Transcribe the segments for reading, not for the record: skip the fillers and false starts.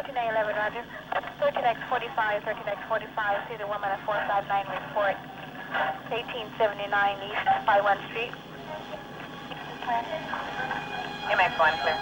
1311, Roger. 13X45, 13X45, see the woman at 459 report. 1879 East 51 Street. MX1 clear.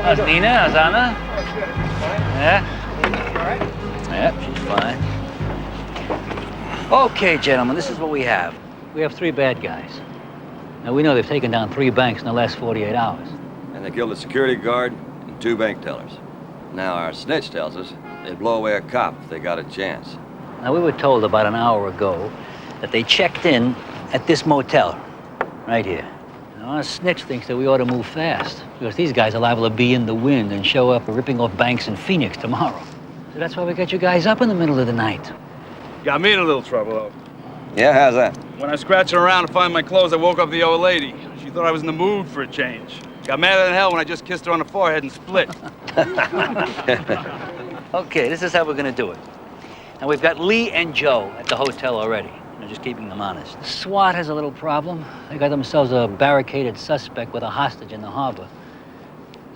How's Nina? How's Anna? Yeah? All right? Yep, she's fine. Okay, gentlemen, this is what we have. We have 3 bad guys. Now, we know they've taken down 3 banks in the last 48 hours. And they killed a security guard and 2 bank tellers. Now, our snitch tells us they'd blow away a cop if they got a chance. Now, we were told about an hour ago that they checked in at this motel, right here. Now, our snitch thinks that we ought to move fast, because these guys are liable to be in the wind and show up ripping off banks in Phoenix tomorrow. So that's why we got you guys up in the middle of the night. Got me in a little trouble, though. Yeah, how's that? When I was scratching around to find my clothes, I woke up the old lady. She thought I was in the mood for a change. Got madder than hell when I just kissed her on the forehead and split. Okay, this is how we're gonna do it. Now, we've got Lee and Joe at the hotel already. We're just keeping them honest. SWAT has a little problem. They got themselves a barricaded suspect with a hostage in the harbor.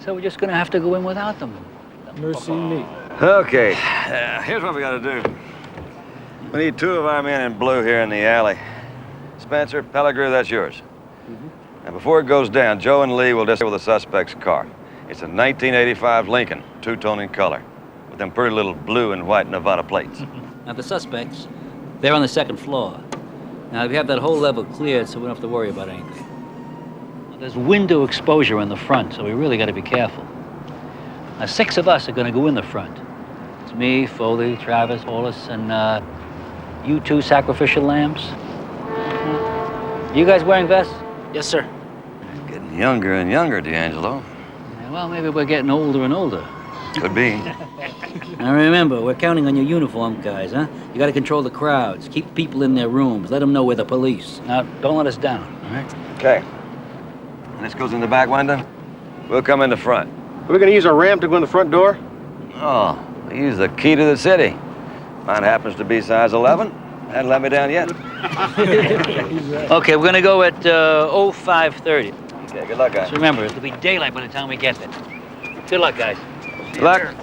So we're just gonna have to go in without them. Mercy me. Okay, here's what we gotta do. We need 2 of our men in blue here in the alley. Spencer, Pellegrini, that's yours. And before it goes down, Joe and Lee will just with the suspect's car. It's a 1985 Lincoln, 2-tone in color, with them pretty little blue and white Nevada plates. Now, the suspects, they're on the 2nd floor. Now, we have that whole level cleared, so we don't have to worry about anything. Now, there's window exposure in the front, so we really got to be careful. Now, 6 of us are going to go in the front. It's me, Foley, Travis, Hollis, and you 2 sacrificial lambs. You guys wearing vests? Yes, sir. Getting younger and younger, D'Angelo. Yeah, well, maybe we're getting older and older. Could be. Now remember, we're counting on your uniform guys, huh? You gotta control the crowds, keep people in their rooms, let them know we're the police. Now, don't let us down, all right? Okay. And this goes in the back window? We'll come in the front. We're gonna use a ramp to go in the front door? Oh, we use the key to the city. Mine happens to be size 11. Hadn't let me down yet. Okay, we're gonna go at 0530. Okay, good luck, guys. So remember, it'll be daylight by the time we get there. Good luck, guys. Good luck.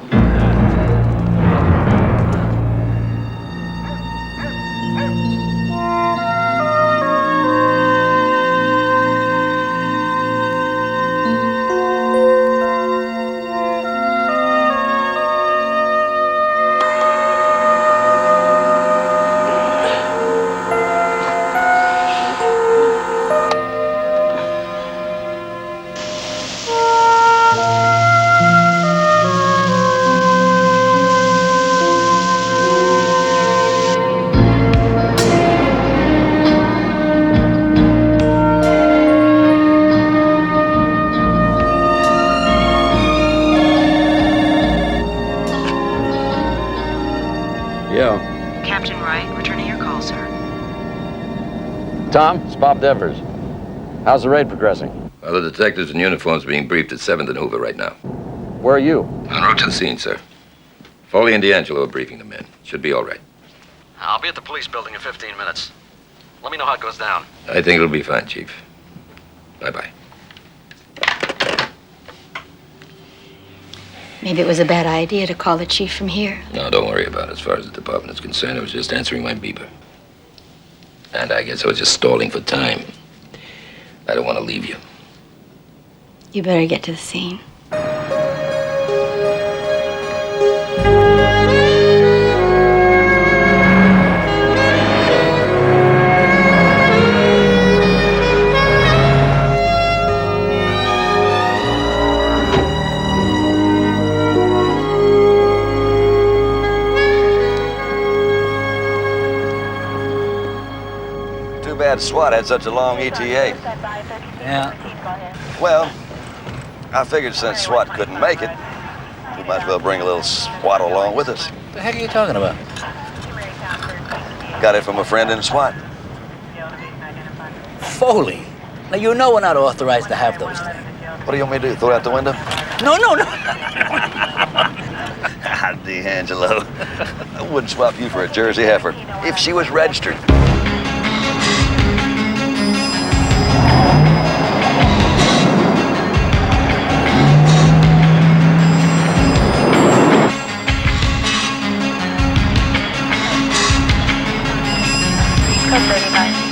Captain Wright, returning your call, sir. Tom, it's Bob Devers. How's the raid progressing? Well, the detectives in uniforms are being briefed at 7th and Hoover right now. Where are you? En route to the scene, sir. Foley and D'Angelo are briefing the men. Should be all right. I'll be at the police building in 15 minutes. Let me know how it goes down. I think it'll be fine, Chief. Bye-bye. Maybe it was a bad idea to call the chief from here. No, don't worry about it. As far as the department is concerned, I was just answering my beeper. And I guess I was just stalling for time. I don't want to leave you. You better get to the scene. bad SWAT had such a long ETA. Yeah. Well, I figured since SWAT couldn't make it, we might as well bring a little SWAT along with us. What the heck are you talking about? Got it from a friend in SWAT. Foley. Now, you know we're not authorized to have those things. What do you want me to do, throw it out the window? No. D'Angelo, I wouldn't swap you for a Jersey heifer if she was registered. Code 39.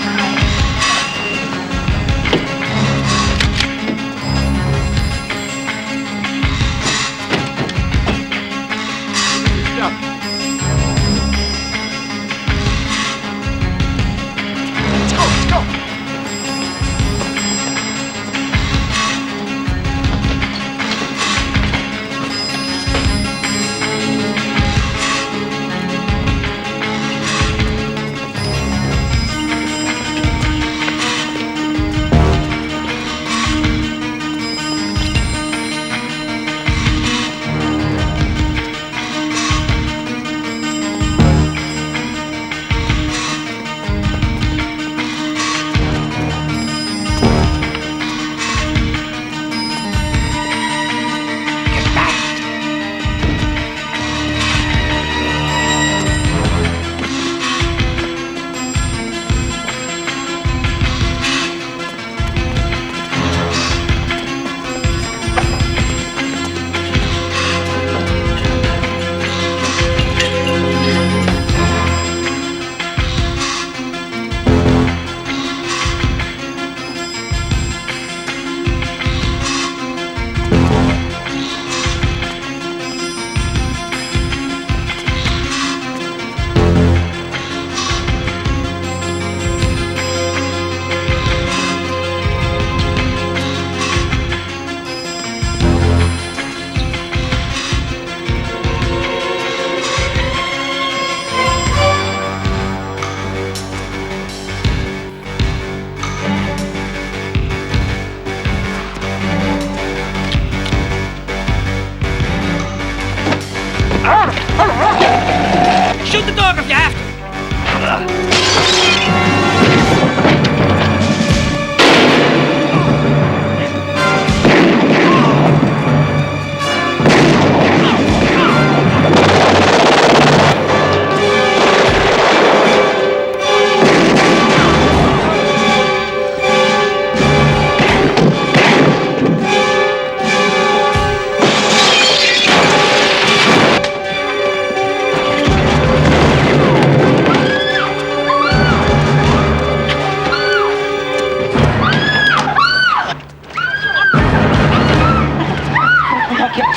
Shoot the dog if you have to.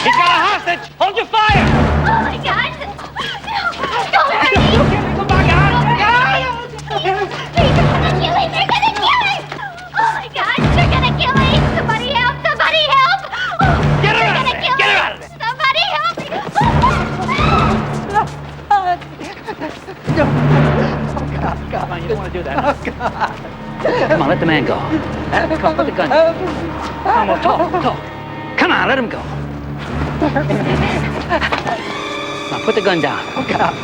He's got a hostage! Hold your fire! Oh my God! Don't hurt me! Come back out! Please, they're gonna kill him! They're gonna kill him! Oh my God! They're gonna kill him! Somebody help! Somebody help! Get her They're out of gonna there! kill Get her him! out of there! Somebody help me! Come on, you don't want to do that. Come on, let the man go. Come on, put the gun down. Come on, talk. Come on, let him go. Now, put the gun down. Oh, God.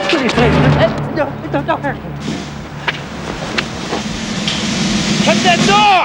Please. Don't hurt me. Shut that door!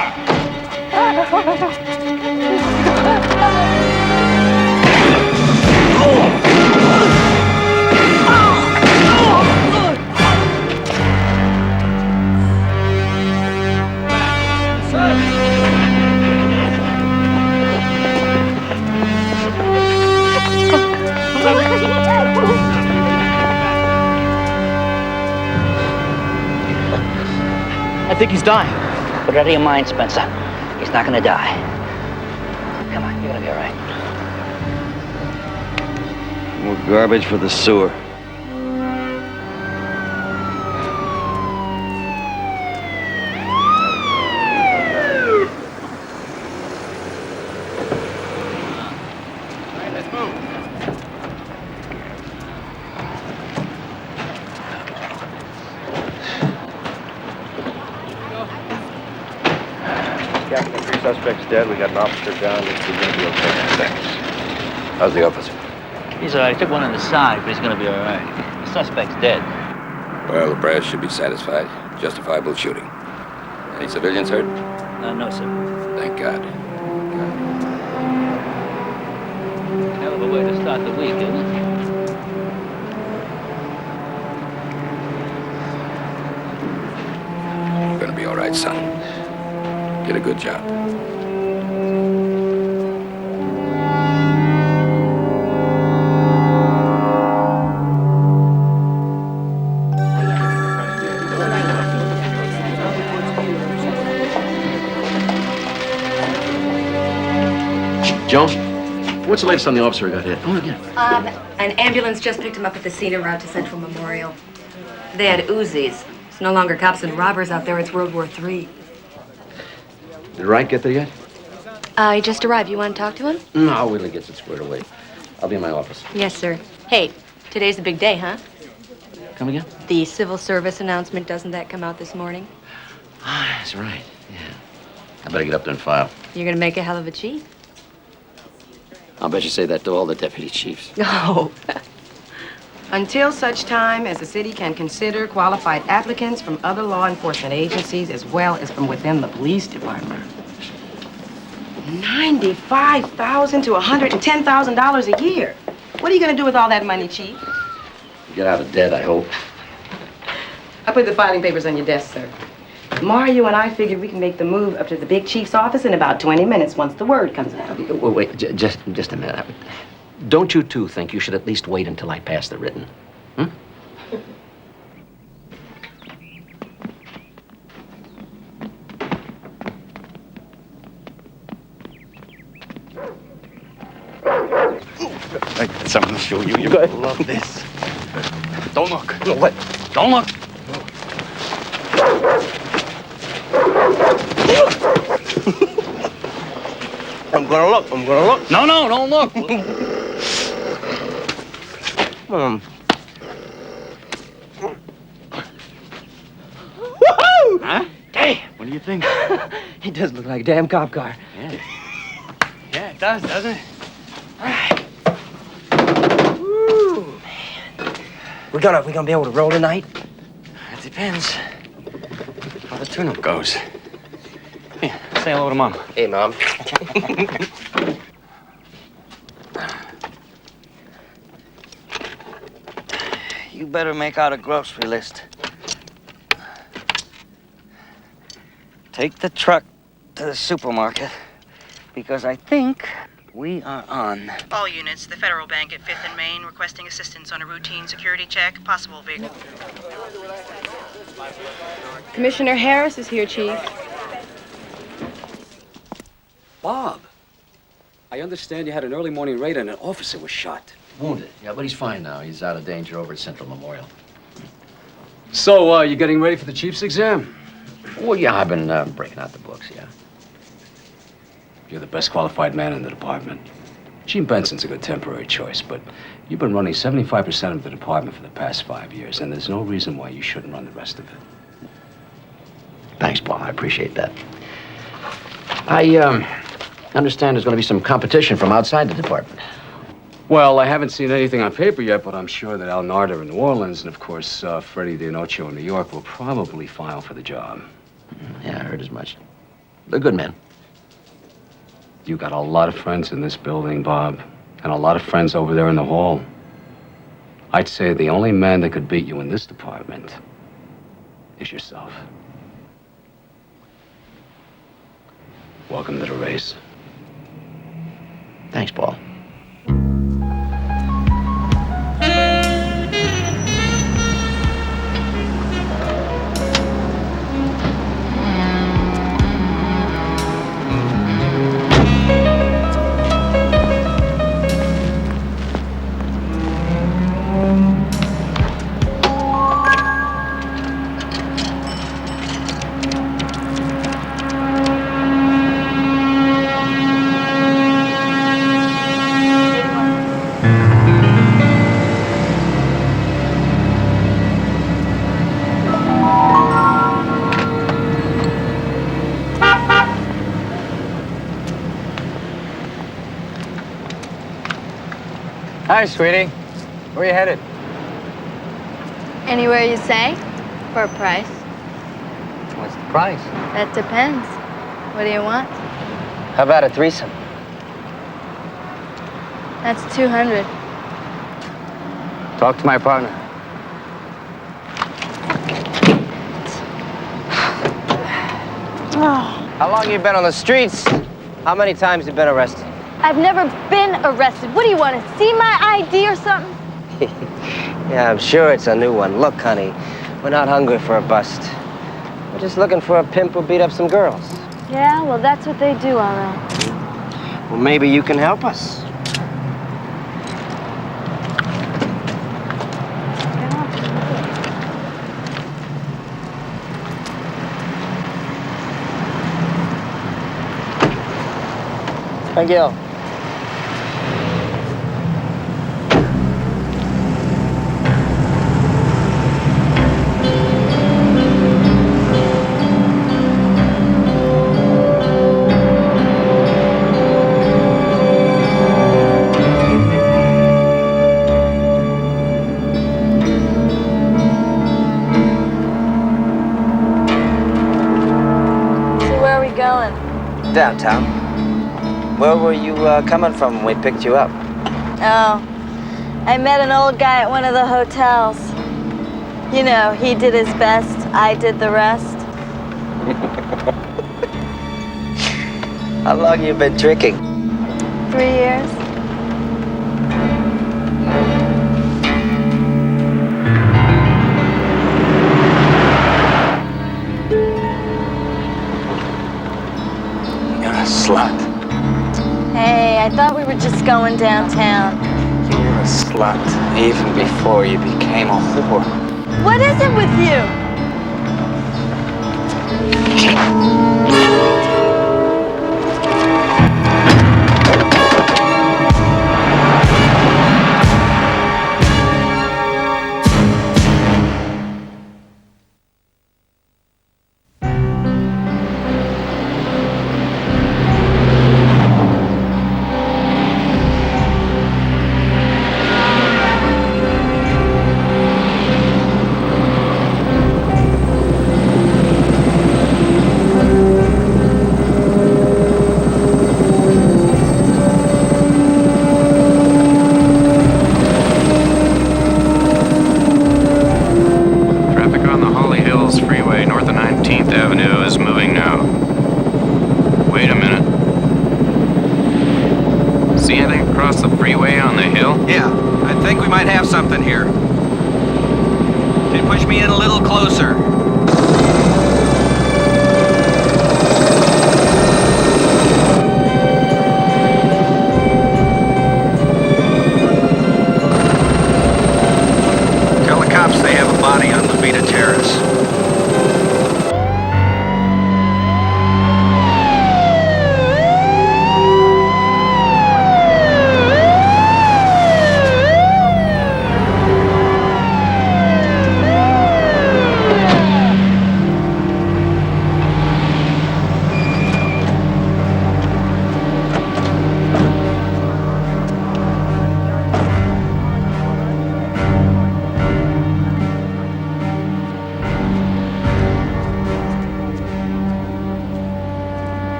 I think he's dying. Put it out of your mind, Spencer. He's not gonna die. Come on, you're gonna be all right. More garbage for the sewer. All right, let's move. dead. We got an officer down. He's going to be okay. Thanks. How's the officer? He's all right. He took one on the side, but he's going to be all right. The suspect's dead. Well, the brass should be satisfied. Justifiable shooting. Any civilians hurt? No, sir. Thank God. Hell of a way to start the week, isn't it? You're gonna be all right, son. Did a good job. Joan, what's the latest on the officer who got hit? Oh, yeah. An ambulance just picked him up at the scene en route to Central Memorial. They had Uzis. It's no longer cops and robbers out there, it's World War III. Did Wright get there yet? He just arrived. You want to talk to him? No, I'll wait till he gets it squared away. I'll be in my office. Yes, sir. Hey, today's a big day, huh? Come again? The civil service announcement, doesn't that come out this morning? Ah, that's right. Yeah. I better get up there and file. You're gonna make a hell of a chief. I'll bet you say that to all the deputy chiefs. No. Until such time as the city can consider qualified applicants from other law enforcement agencies as well as from within the police department. $95,000 to $110,000 a year. What are you going to do with all that money, Chief? Get out of debt, I hope. I put the filing papers on your desk, sir. Mario and I figured we can make the move up to the big chief's office in about 20 minutes once the word comes out. Wait, just a minute. Don't you two think you should at least wait until I pass the written? Hmm? I got something to show you. You're going to love this. Don't look. No, what? Don't look. I'm gonna look. I'm gonna look. No, don't look. Woohoo! Huh? Damn. What do you think? It does look like a damn cop car. Yeah. Yeah, it does, doesn't it? Woo, man. We gonna be able to roll tonight? It depends how the tune-up goes. Here, say hello to Mom. Hey, Mom. You better make out a grocery list. Take the truck to the supermarket, because I think we are on. All units, the Federal Bank at 5th and Main, requesting assistance on a routine security check. Possible vehicle. Commissioner Harris is here, Chief. Bob, I understand you had an early morning raid and an officer was shot. Wounded. Yeah, but he's fine now. He's out of danger over at Central Memorial. So, you getting ready for the chief's exam? Well, yeah, I've been breaking out the books, yeah. You're the best qualified man in the department. Gene Benson's a good temporary choice, but you've been running 75% of the department for the past 5 years, and there's no reason why you shouldn't run the rest of it. Thanks, Paul. I appreciate that. I understand there's going to be some competition from outside the department. Well, I haven't seen anything on paper yet, but I'm sure that Al Narder in New Orleans and, of course, Freddie D'Inocio in New York will probably file for the job. Yeah, I heard as much. They're good men. You got a lot of friends in this building, Bob, and a lot of friends over there in the hall. I'd say the only man that could beat you in this department is yourself. Welcome to the race. Thanks, Paul. Hi, sweetie. Where are you headed? Anywhere you say, for a price. What's the price? That depends. What do you want? How about a threesome? That's 200. Talk to my partner. How long you been on the streets? How many times you been arrested? I've never been arrested. What do you want to see my ID or something? Yeah, I'm sure it's a new one. Look, honey, we're not hungry for a bust. We're just looking for a pimp who beat up some girls. Yeah, well, that's what they do, all right. Well, maybe you can help us. Thank you. So where are we going? Downtown. Where were you coming from when we picked you up? Oh, I met an old guy at one of the hotels. You know, he did his best, I did the rest. How long you been drinking? 3 years. You're a slut. Hey, I thought we were just going downtown. You were a slut even before you became a whore. What is it with you? Traffic on the Holly Hills Freeway north of 19th Avenue is moving now. Wait a minute. See anything across the freeway on the hill? Yeah, I think we might have something here. Can you push me in a little closer? Tell the cops they have a body on Levita Terrace.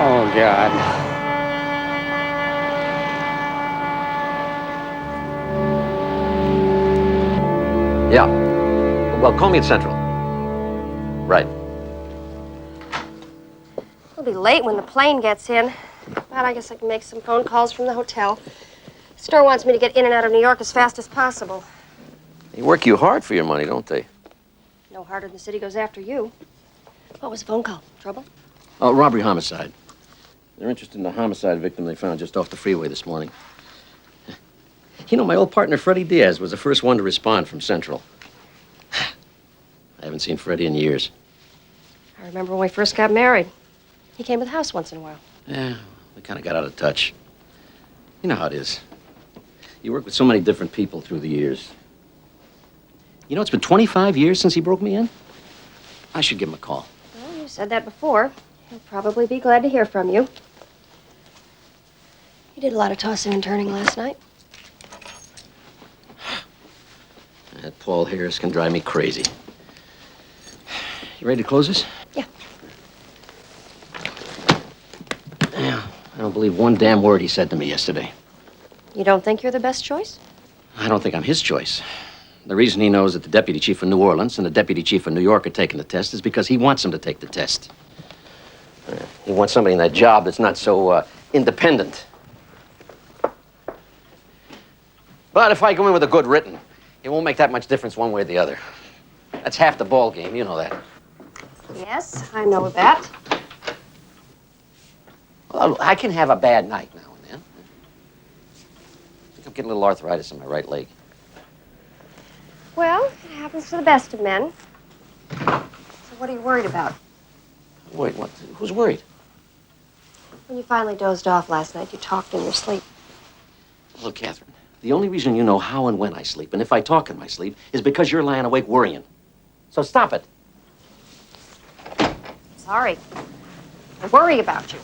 Oh, God. Yeah. Well, call me at Central. Right. We'll be late when the plane gets in. But I guess I can make some phone calls from the hotel. The store wants me to get in and out of New York as fast as possible. They work you hard for your money, don't they? No harder than the city goes after you. What was the phone call? Trouble? Oh, robbery homicide. They're interested in the homicide victim they found just off the freeway this morning. You know, my old partner, Freddie Diaz, was the first one to respond from Central. I haven't seen Freddie in years. I remember when we first got married. He came to the house once in a while. Yeah, we kind of got out of touch. You know how it is. You work with so many different people through the years. You know, it's been 25 years since he broke me in. I should give him a call. Well, you said that before. He'll probably be glad to hear from you. He did a lot of tossing and turning last night. That Paul Harris can drive me crazy. You ready to close this? Yeah. Yeah. I don't believe one damn word he said to me yesterday. You don't think you're the best choice? I don't think I'm his choice. The reason he knows that the deputy chief of New Orleans and the deputy chief of New York are taking the test is because he wants him to take the test. He wants somebody in that job that's not so independent. But if I go in with a good written, it won't make that much difference one way or the other. That's half the ball game, you know that. Yes, I know that. Well, I can have a bad night now and then. I think I'm getting a little arthritis in my right leg. Well, it happens to the best of men. So what are you worried about? Wait, what? Who's worried? When you finally dozed off last night, you talked in your sleep. Look, Catherine, the only reason you know how and when I sleep, and if I talk in my sleep, is because you're lying awake worrying. So stop it. Sorry. I worry about you.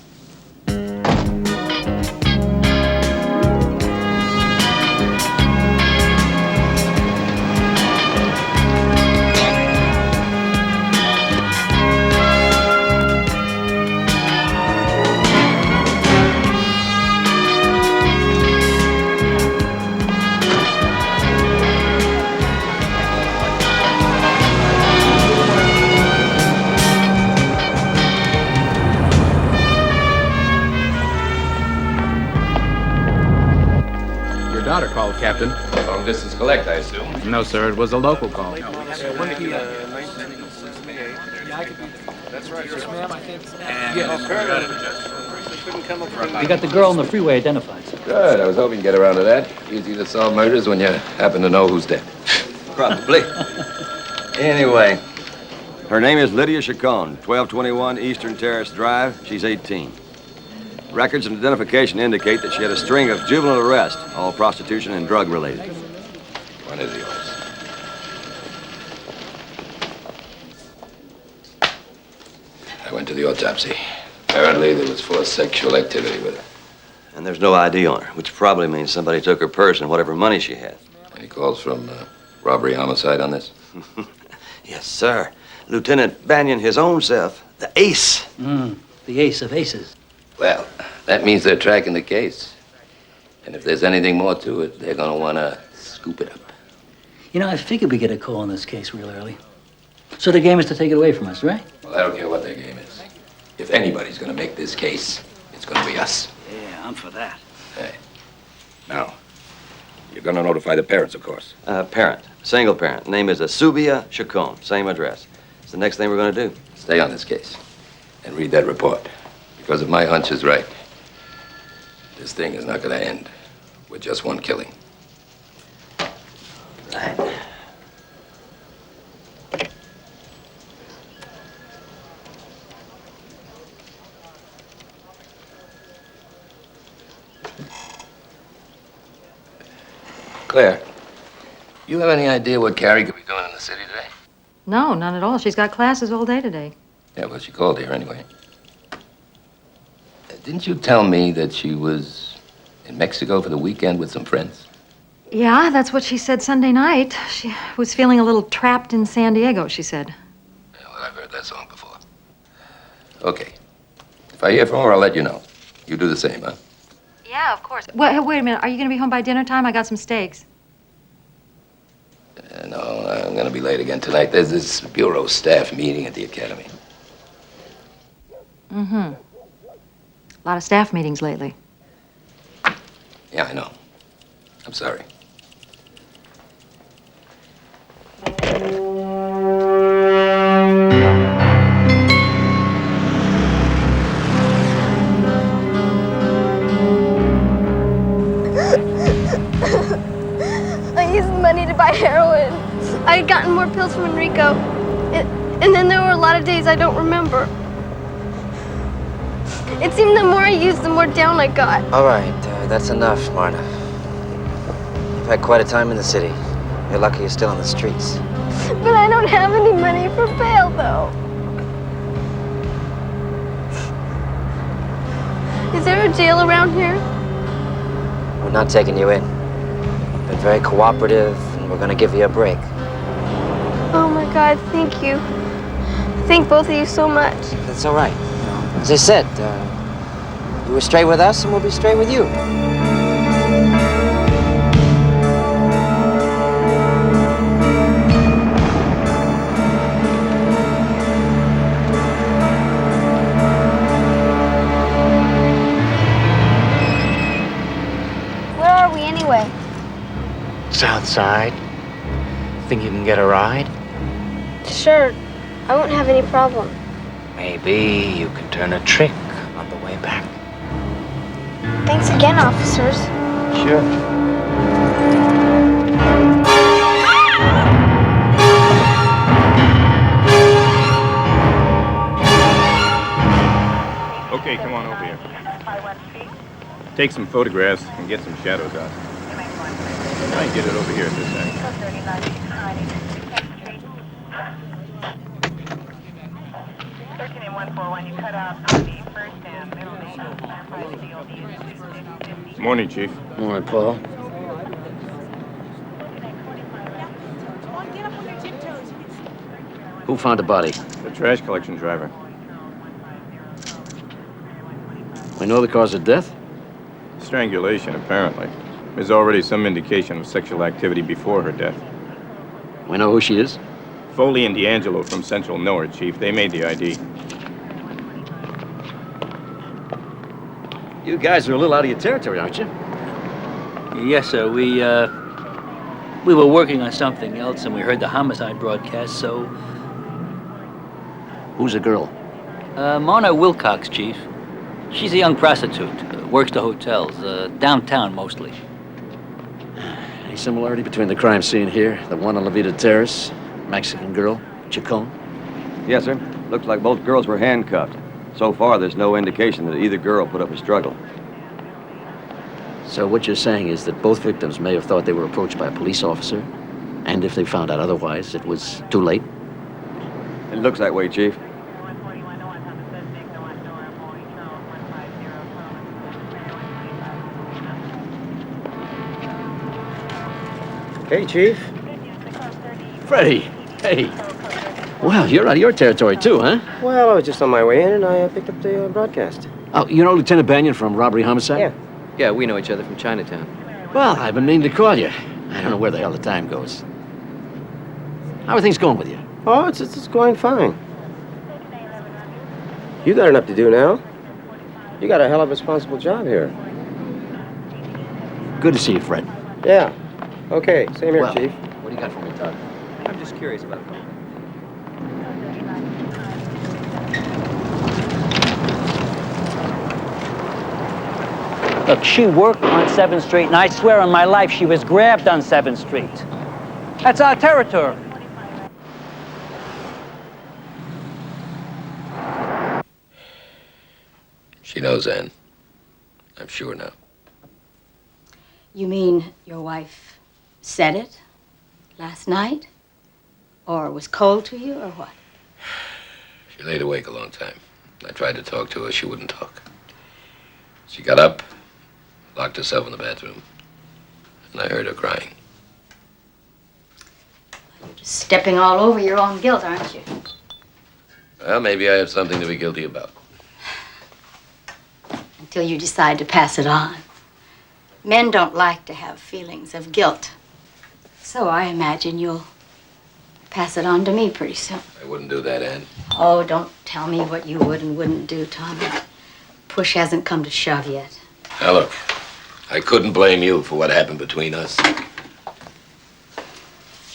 Daughter called, Captain. Long distance collect, I assume. No, sir. It was a local call. That's right. Yes, ma'am, I think. We got the girl on the freeway identified. Good. I was hoping to get around to that. Easy to solve murders when you happen to know who's dead. Probably. Anyway, her name is Lydia Chacon, 1221 Eastern Terrace Drive. She's 18. Records and identification indicate that she had a string of juvenile arrests, all prostitution and drug related. One is yours. I went to the autopsy. Apparently there was forced sexual activity with her. And there's no ID on her, which probably means somebody took her purse and whatever money she had. Any calls from robbery, homicide on this? Yes, sir. Lieutenant Banyan, his own self, the ace. The ace of aces. Well, that means they're tracking the case. And if there's anything more to it, they're gonna wanna scoop it up. You know, I figured we'd get a call on this case real early. So the game is to take it away from us, right? Well, I don't care what their game is. If anybody's gonna make this case, it's gonna be us. Yeah, I'm for that. Hey. Now, you're gonna notify the parents, of course. Parent. Single parent. Name is Asubia Chacon. Same address. It's the next thing we're gonna do. Stay on this case and read that report. Because if my hunch is right, this thing is not gonna end with just one killing. Right. Claire, you have any idea what Carrie could be doing in the city today? No, none at all. She's got classes all day today. Yeah, well, she called here anyway. Didn't you tell me that she was in Mexico for the weekend with some friends? Yeah, that's what she said Sunday night. She was feeling a little trapped in San Diego, she said. Yeah, well, I've heard that song before. Okay. If I hear from her, I'll let you know. You do the same, huh? Yeah, of course. Wait a minute. Are you going to be home by dinner time? I got some steaks. No, I'm going to be late again tonight. There's this bureau staff meeting at the academy. Mm-hmm. A lot of staff meetings lately. Yeah, I know. I'm sorry. I used the money to buy heroin. I had gotten more pills from Enrico. And then there were a lot of days I don't remember. It seemed the more I used, the more down I got. All right, that's enough, Marta. You've had quite a time in the city. You're lucky you're still on the streets. But I don't have any money for bail, though. there a jail around here? We're not taking you in. Been very cooperative, and we're gonna give you a break. Oh my God, thank you. Thank both of you so much. That's all right. As I said, you were straight with us, and we'll be straight with you. Where are we anyway? South Side. Think you can get a ride? Sure, I won't have any problem. Maybe you can turn a trick on the way back. Thanks again, officers. Sure. Okay, come on over here. Take some photographs and get some shadows out. Try and get it over here at this end. 13 and 141, you cut out the first and middle name. Morning, Chief. Morning, Paul. Who found the body? The trash collection driver. We know the cause of death? Strangulation, apparently. There's already some indication of sexual activity before her death. We know who she is? Foley and D'Angelo from Central know her, Chief. They made the ID. You guys are a little out of your territory, aren't you? Yes, sir. We were working on something else, and we heard the homicide broadcast, so... Who's the girl? Mona Wilcox, Chief. She's a young prostitute. Works the hotels, downtown mostly. Any similarity between the crime scene here, the one on La Vida Terrace, Mexican girl, Chacon? Yes, sir. Looks like both girls were handcuffed. So far, there's no indication that either girl put up a struggle. So what you're saying is that both victims may have thought they were approached by a police officer, and if they found out otherwise, it was too late? It looks that way, Chief. Hey, Chief. Freddie, hey. Well, you're out of your territory too, huh? Well, I was just on my way in, and I picked up the broadcast. Oh, you know Lieutenant Banyan from Robbery Homicide? Yeah. Yeah, we know each other from Chinatown. Well, I've been meaning to call you. I don't know where the hell the time goes. How are things going with you? Oh, it's going fine. You got enough to do now. You got a hell of a responsible job here. Good to see you, Fred. Yeah. Okay, same here, Well, Chief. What do you got for me, Todd? I'm just curious about it. Look, she worked on 7th Street, and I swear on my life she was grabbed on 7th Street. That's our territory. She knows, Ann. I'm sure now. You mean your wife said it last night? Or was cold to you, or what? She laid awake a long time. I tried to talk to her. She wouldn't talk. She got up, locked herself in the bathroom, and I heard her crying. You're just stepping all over your own guilt, aren't you? Well, maybe I have something to be guilty about. Until you decide to pass it on. Men don't like to have feelings of guilt. So I imagine you'll pass it on to me pretty soon. I wouldn't do that, Ann. Oh, don't tell me what you would and wouldn't do, Tommy. Push hasn't come to shove yet. Now, look, I couldn't blame you for what happened between us.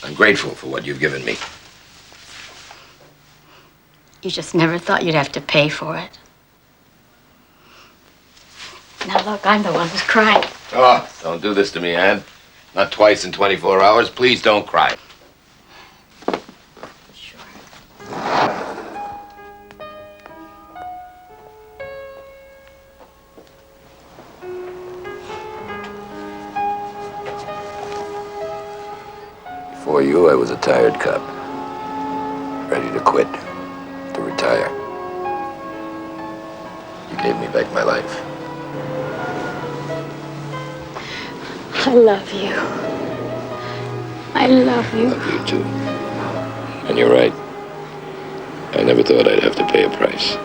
I'm grateful for what you've given me. You just never thought you'd have to pay for it. Now look, I'm the one who's crying. Oh, don't do this to me, Ann. Not twice in 24 hours. Please don't cry. Before you, I was a tired cop. Ready to quit, to retire. You gave me back my life. I love you. I love you. Love you too. And you're right. I never thought I'd have to pay a price.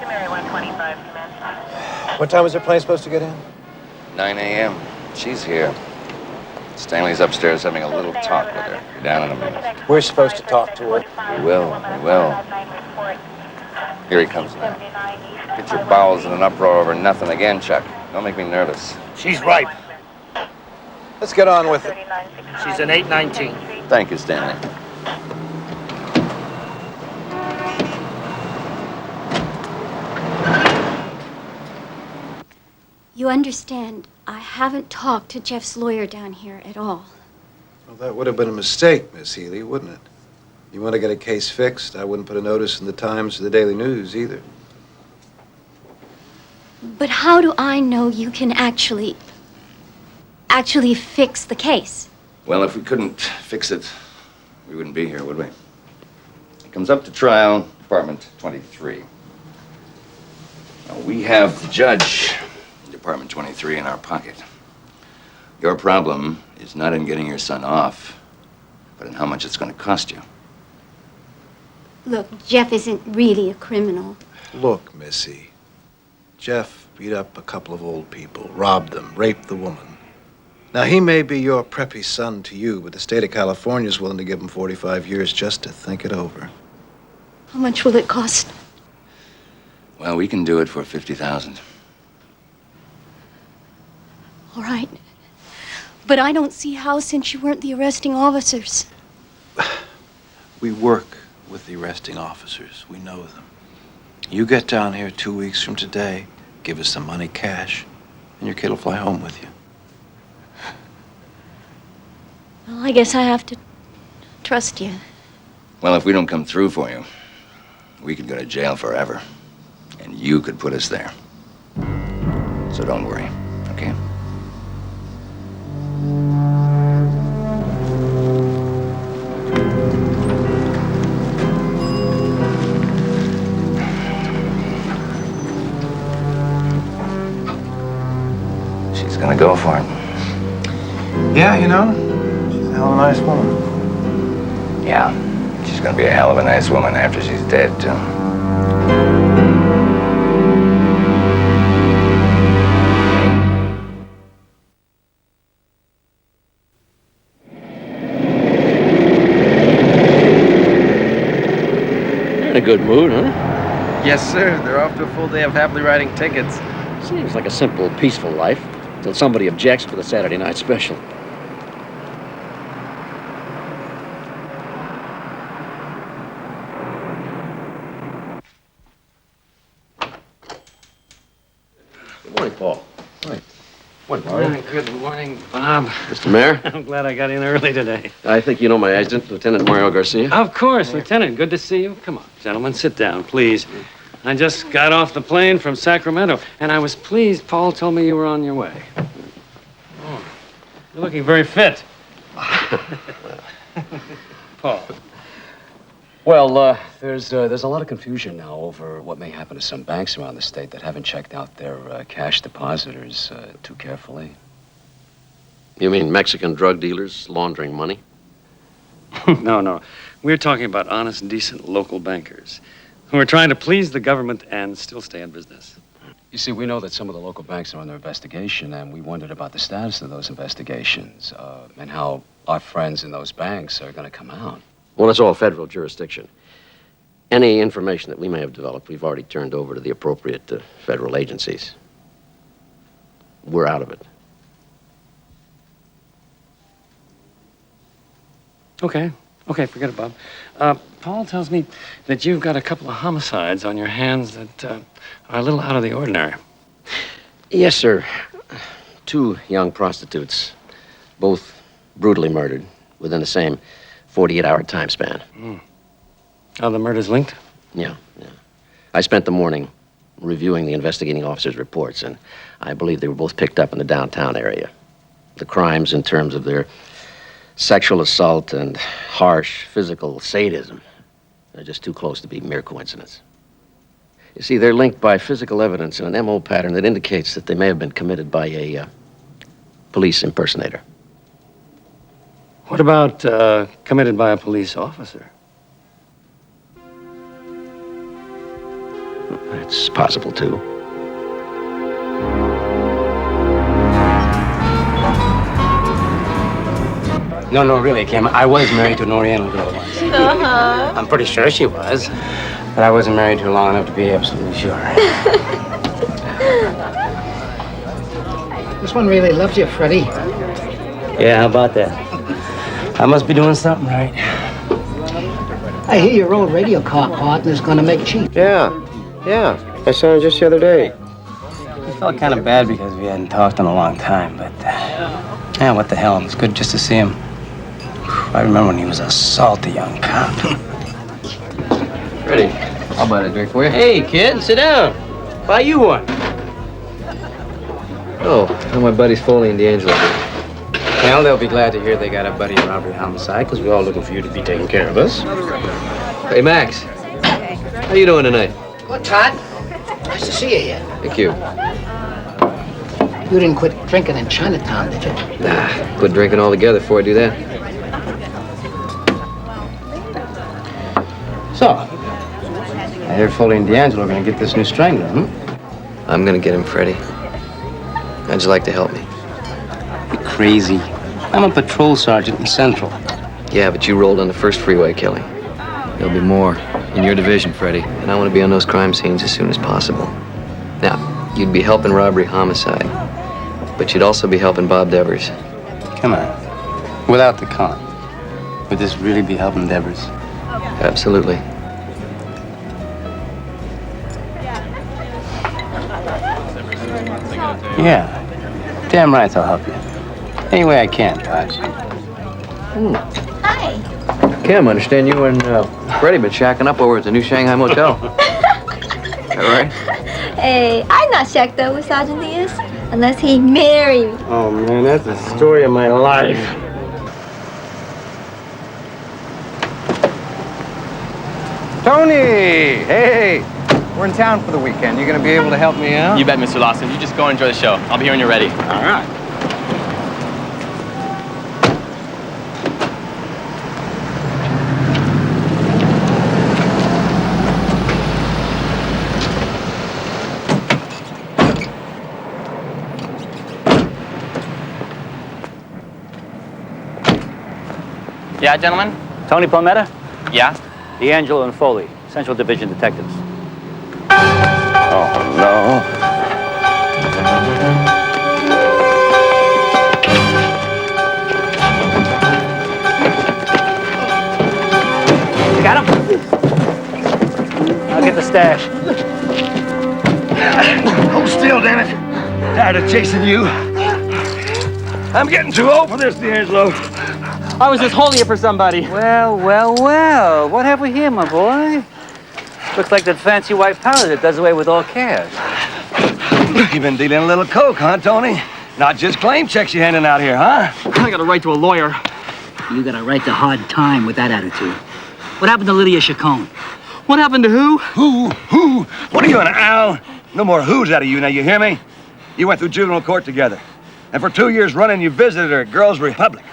Mary 125, command. What time was the plane supposed to get in? 9 a.m. She's here. Stanley's upstairs having a little talk with her. Be down in a minute. We're supposed to talk to her. We will. Here he comes now. Get your bowels in an uproar over nothing again, Chuck. Don't make me nervous. She's ripe. Let's get on with it. She's an 819. Thank you, Stanley. You understand, I haven't talked to Jeff's lawyer down here at all. Well, that would have been a mistake, Miss Healy, wouldn't it? You want to get a case fixed, I wouldn't put a notice in the Times or the Daily News either. But how do I know you can actually fix the case? Well, if we couldn't fix it, we wouldn't be here, would we? It comes up to trial, Department 23. Now, we have the judge, Department 23, in our pocket. Your problem is not in getting your son off, but in how much it's going to cost you. Look, Jeff isn't really a criminal. Look, Missy, Jeff beat up a couple of old people, robbed them, raped the woman. Now, he may be your preppy son to you, but the state of California is willing to give him 45 years just to think it over. How much will it cost? Well, we can do it for $50,000. All right. But I don't see how, since you weren't the arresting officers. We work with the arresting officers. We know them. You get down here 2 weeks from today, give us some money cash, and your kid will fly home with you. Well, I guess I have to trust you. Well, if we don't come through for you, we could go to jail forever. And you could put us there. So don't worry, okay? She's gonna go for it. Yeah, you know, she's a hell of a nice woman. Yeah, she's gonna be a hell of a nice woman after she's dead, too. You're in a good mood, huh? Yes, sir. They're off to a full day of happily writing tickets. Seems like a simple, peaceful life, until somebody objects for the Saturday night special. Good morning, Paul. Hi. What, Mario? Good morning, Bob. Mr. Mayor? I'm glad I got in early today. I think you know my agent, Lieutenant Mario Garcia. Of course, Lieutenant. Good to see you. Come on, gentlemen, sit down, please. I just got off the plane from Sacramento, and I was pleased Paul told me you were on your way. Oh, you're looking very fit. Paul. Well, there's a lot of confusion now over what may happen to some banks around the state that haven't checked out their cash depositors too carefully. You mean Mexican drug dealers laundering money? No. We're talking about honest, decent local bankers who are trying to please the government and still stay in business. You see, we know that some of the local banks are under investigation, and we wondered about the status of those investigations and how our friends in those banks are going to come out. Well, it's all federal jurisdiction. Any information that we may have developed, we've already turned over to the appropriate federal agencies. We're out of it. Okay, forget it, Bob. Paul tells me that you've got a couple of homicides on your hands that are a little out of the ordinary. Yes, sir. 2 young prostitutes, both brutally murdered within the same 48-hour time span. Are the murders linked? Yeah. I spent the morning reviewing the investigating officer's reports, and I believe they were both picked up in the downtown area. The crimes in terms of their Sexual assault and harsh physical sadism are just too close to be mere coincidence. You see, they're linked by physical evidence and an MO pattern that indicates that they may have been committed by a police impersonator. What about committed by a police officer? It's possible, too. No, really, Kim. I was married to an Oriental girl once. Uh-huh. I'm pretty sure she was, but I wasn't married to her long enough to be absolutely sure. This one really loves you, Freddie. Yeah, how about that? I must be doing something right. I hear your old radio car partner's gonna make cheap. Yeah. I saw him just the other day. I felt kind of bad because we hadn't talked in a long time, but yeah, what the hell? It was good just to see him. I remember when he was a salty young cop. Ready? I'll buy a drink for you. Hey, kid, sit down. Buy you one. Oh, how my buddies Foley and D'Angelo do. Well, they'll be glad to hear they got a buddy in robbery homicide, because we're all looking for you to be taking care of us. Hey, Max. How you doing tonight? Good, Todd. Nice to see you here. Thank you. You didn't quit drinking in Chinatown, did you? Nah, quit drinking altogether before I do that. So, I hear Foley and D'Angelo are going to get this new strangler, I'm gonna get him, Freddie. How'd you like to help me? You're crazy. I'm a patrol sergeant in Central. Yeah, but you rolled on the first freeway killing. There'll be more in your division, Freddie. And I want to be on those crime scenes as soon as possible. Now, you'd be helping robbery homicide, but you'd also be helping Bob Devers. Come on. Without the con, would this really be helping Devers? Absolutely. Yeah. Damn right I'll help you. Any way I can, Todd. Hi. Kim, I understand you and Freddie been shacking up over at the new Shanghai Motel. Is that right? Hey, I'm not shacked up with Sergeant Diaz unless he married me. Oh, man, that's the story of my life. Tony! Hey! We're in town for the weekend. You gonna be able to help me out? You bet, Mr. Lawson. You just go enjoy the show. I'll be here when you're ready. All right. Yeah, gentlemen? Tony Palmetta? Yeah? D'Angelo and Foley, Central Division detectives. Oh, no. You got him? I'll get the stash. Hold still, damn it. Tired of chasing you. I'm getting too old for this, D'Angelo. I was just holding it for somebody. Well. What have we here, my boy? Looks like that fancy white powder that does away with all cares. You've been dealing a little coke, huh, Tony? Not just claim checks you're handing out here, huh? I got a right to a lawyer. You got a right to hard time with that attitude. What happened to Lydia Chacon? What happened to who? Who? What are you, an owl? No more who's out of you, now, you hear me? You went through juvenile court together. And for 2 years running, you visited her at Girls Republic.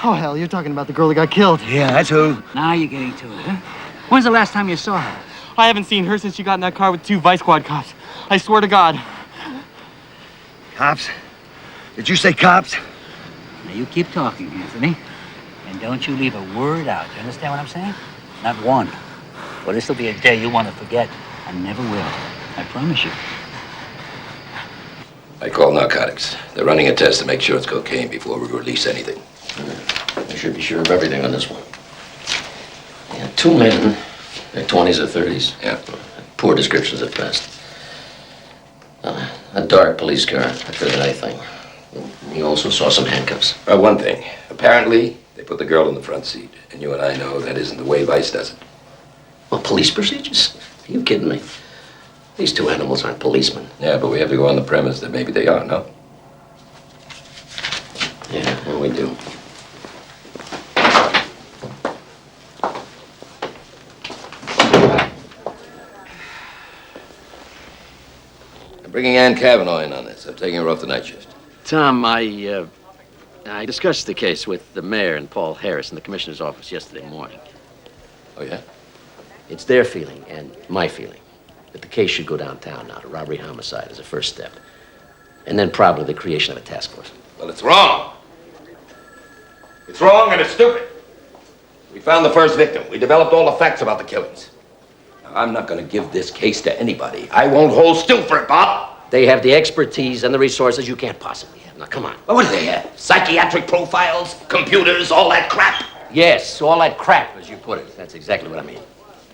Oh, hell, you're talking about the girl that got killed. Yeah, that's who. Now you're getting to it, huh? When's the last time you saw her? I haven't seen her since she got in that car with 2 Vice Squad cops. I swear to God. Cops? Did you say cops? Now you keep talking, Anthony. And don't you leave a word out. You understand what I'm saying? Not one. Well, this'll be a day you want to forget. I never will. I promise you. I call narcotics. They're running a test to make sure it's cocaine before we release anything. I should be sure of everything on this one. Yeah, 2 men, their 20s or 30s. Yeah. Poor descriptions at best. A dark police car, after the night thing. He also saw some handcuffs. One thing. Apparently, they put the girl in the front seat. And you and I know that isn't the way Vice does it. Well, police procedures? Are you kidding me? These 2 animals aren't policemen. Yeah, but we have to go on the premise that maybe they are, no? Yeah, well, we do. I'm bringing Ann Cavanaugh in on this. I'm taking her off the night shift. Tom, I discussed the case with the mayor and Paul Harris in the commissioner's office yesterday morning. Oh, yeah? It's their feeling and my feeling that the case should go downtown now to robbery homicide as a first step. And then probably the creation of a task force. Well, it's wrong. It's wrong and it's stupid. We found the first victim. We developed all the facts about the killings. Now, I'm not going to give this case to anybody. I won't hold still for it, Bob. They have the expertise and the resources you can't possibly have. Now, come on. Well, what do they have? Psychiatric profiles, computers, all that crap? Yes, all that crap, as you put it. That's exactly what I mean.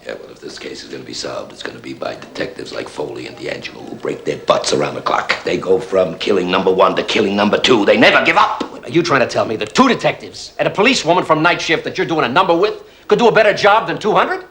Yeah, well, if this case is going to be solved, it's going to be by detectives like Foley and D'Angelo who break their butts around the clock. They go from killing number one to killing number two. They never give up. Are you trying to tell me that 2 detectives and a policewoman from night shift that you're doing a number with could do a better job than 200?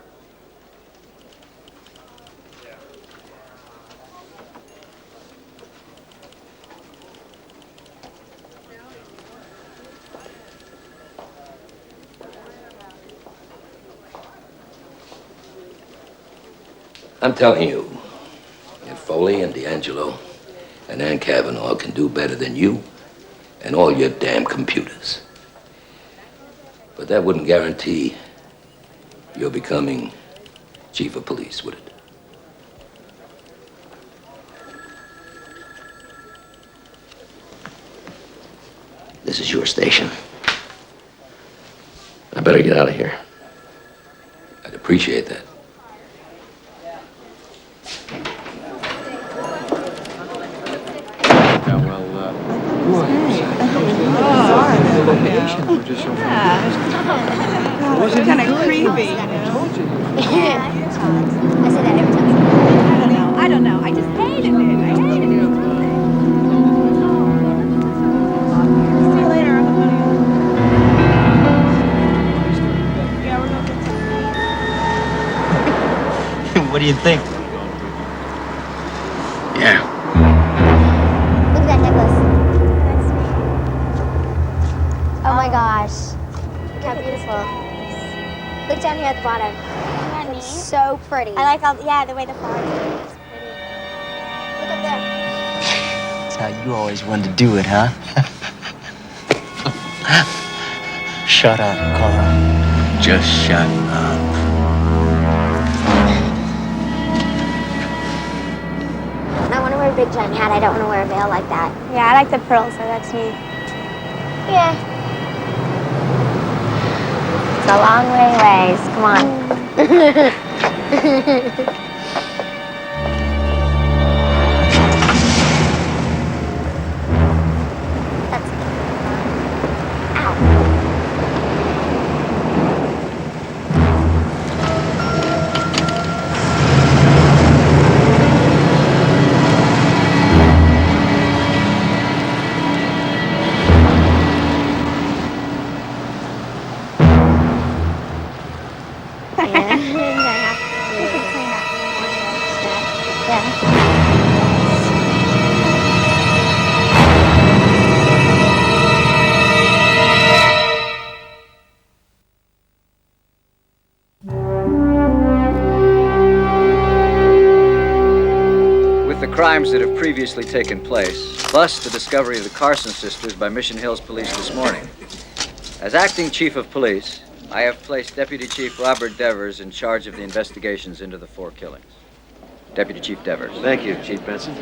I'm telling you, if Foley and D'Angelo and Ann Cavanaugh can do better than you and all your damn computers. But that wouldn't guarantee you're becoming chief of police, would it? This is your station. I better get out of here. I'd appreciate that. Wasn't kind of creepy. I said that every time. I don't know. I just hated it. I hated it. See you later. What do you think? Yeah. Look at that necklace. Oh my gosh. Look how beautiful. Look down here at the bottom. It's so pretty. I like all, yeah, the way the flowers are. It's pretty. Look up there. That's how you always wanted to do it, huh? Shut up, Cora. Just shut up. I want to wear a big giant hat. I don't want to wear a veil like that. Yeah, I like the pearls, so that's neat. Yeah. It's a long way ways. Come on. Crimes that have previously taken place, plus the discovery of the Carson sisters by Mission Hills Police this morning. As acting chief of police, I have placed Deputy Chief Robert Devers in charge of the investigations into the 4 killings. Deputy Chief Devers. Thank you, Chief Benson.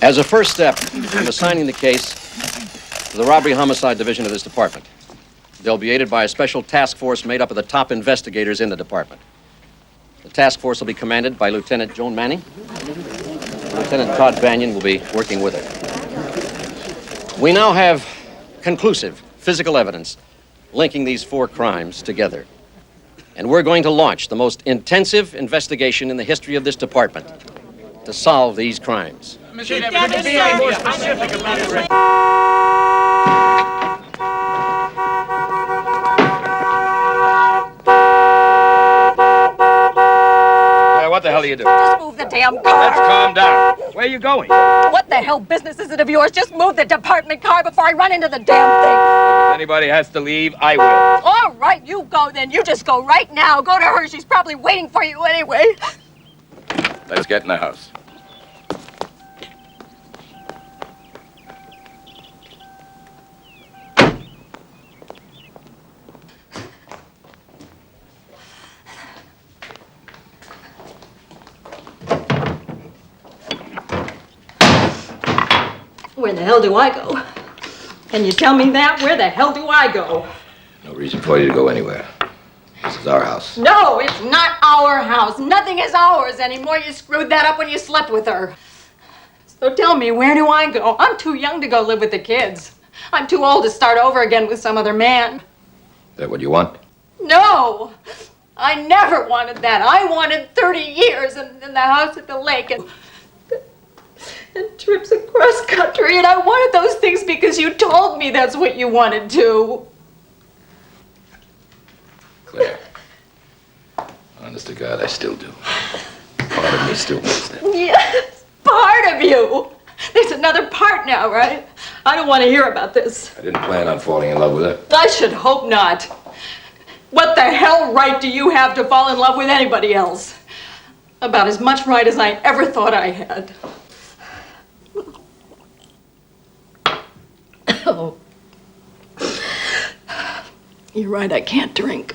As a first step, I'm assigning the case to the Robbery Homicide Division of this department. They'll be aided by a special task force made up of the top investigators in the department. The task force will be commanded by Lieutenant Joan Manning. Lieutenant Todd Banyan will be working with her. We now have conclusive physical evidence linking these 4 crimes together. And we're going to launch the most intensive investigation in the history of this department to solve these crimes. Mr. Devers, could you be any more specific about it? what the hell are you doing? Just move the damn car. Let's calm down. Where are you going? What the hell business is it of yours? Just move the department car before I run into the damn thing. If anybody has to leave, I will. All right, you go then. You just go right now. Go to her. She's probably waiting for you anyway. Let's get in the house. Where the hell do I go? Can you tell me that? Where the hell do I go? No reason for you to go anywhere. This is our house. No, it's not our house. Nothing is ours anymore. You screwed that up when you slept with her. So tell me, where do I go? I'm too young to go live with the kids. I'm too old to start over again with some other man. Is that what you want? No! I never wanted that. I wanted 30 years in the house at the lake and trips across country, and I wanted those things because you told me that's what you wanted to. Claire. Honest to God, I still do. Part of me still wants that. Yes, part of you. There's another part now, right? I don't want to hear about this. I didn't plan on falling in love with her. I should hope not. What the hell right do you have to fall in love with anybody else? About as much right as I ever thought I had. Oh. You're right, I can't drink.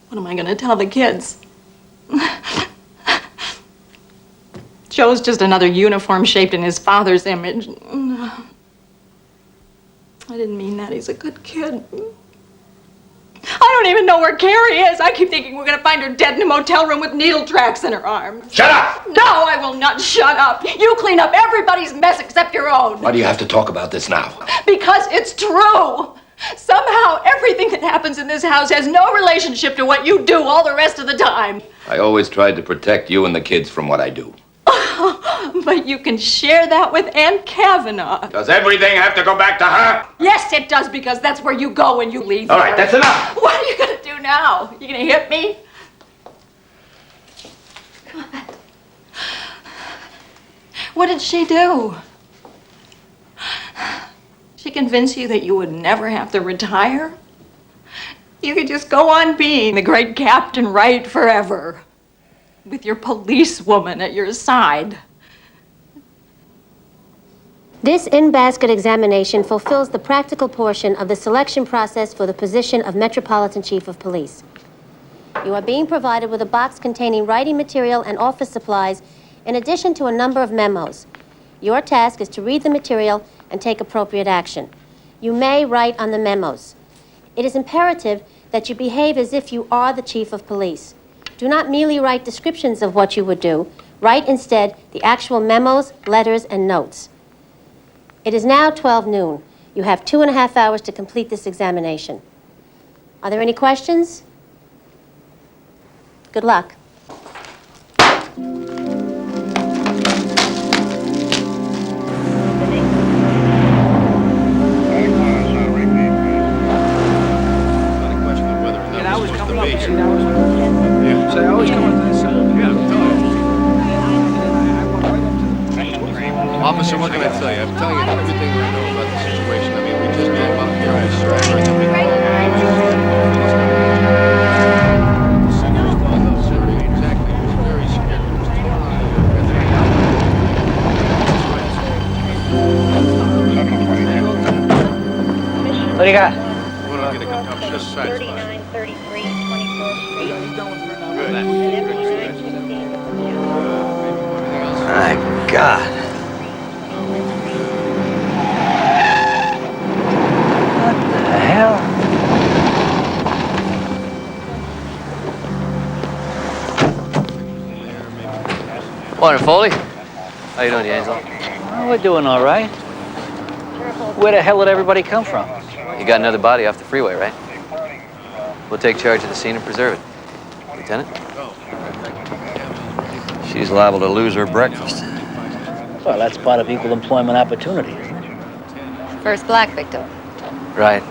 What am I gonna tell the kids? Joe's just another uniform shaped in his father's image. I didn't mean that. He's a good kid. I don't even know where Carrie is. I keep thinking we're gonna find her dead in a motel room with needle tracks in her arms. Shut up! No, I will not shut up. You clean up everybody's mess except your own. Why do you have to talk about this now? Because it's true. Somehow, everything that happens in this house has no relationship to what you do all the rest of the time. I always tried to protect you and the kids from what I do. But you can share that with Aunt Kavanaugh. Does everything have to go back to her? Yes, it does, because that's where you go when you leave. All right, that's enough. What are you gonna do now? You gonna hit me? Come on. What did she do? She convinced you that you would never have to retire? You could just go on being the great Captain Wright forever, with your policewoman at your side. This in-basket examination fulfills the practical portion of the selection process for the position of Metropolitan Chief of Police. You are being provided with a box containing writing material and office supplies, in addition to a number of memos. Your task is to read the material and take appropriate action. You may write on the memos. It is imperative that you behave as if you are the Chief of Police. Do not merely write descriptions of what you would do. Write instead the actual memos, letters, and notes. It is now 12 noon. You have 2.5 hours to complete this examination. Are there any questions? Good luck. Officer, what can I tell you? I'm telling you everything I know about the situation. I mean, we just came up here on a What do you got? We're going to come to this side. 3933 24th My God. What the hell? Morning, Foley. How you doing, D'Angelo? Oh, we're doing all right. Where the hell did everybody come from? You got another body off the freeway, right? We'll take charge of the scene and preserve it. Lieutenant? She's liable to lose her breakfast. Well, that's part of equal employment opportunity, isn't it? First black victim. Right.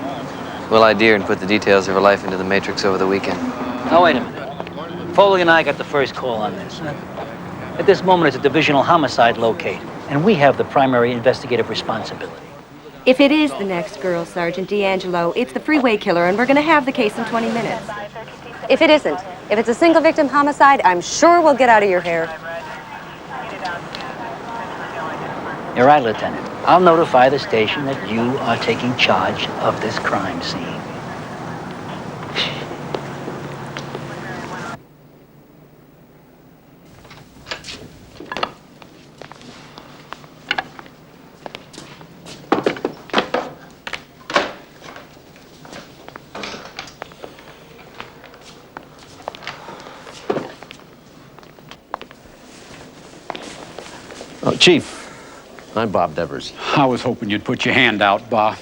We'll ID her and put the details of her life into the Matrix over the weekend. Now, wait a minute. Foley and I got the first call on this. At this moment, it's a divisional homicide locate, and we have the primary investigative responsibility. If it is the next girl, Sergeant D'Angelo, it's the Freeway killer, and we're going to have the case in 20 minutes. If it isn't, if it's a single victim homicide, I'm sure we'll get out of your hair. You're right, Lieutenant. I'll notify the station that you are taking charge of this crime scene. Oh, Chief, I'm Bob Devers. I was hoping you'd put your hand out, Bob.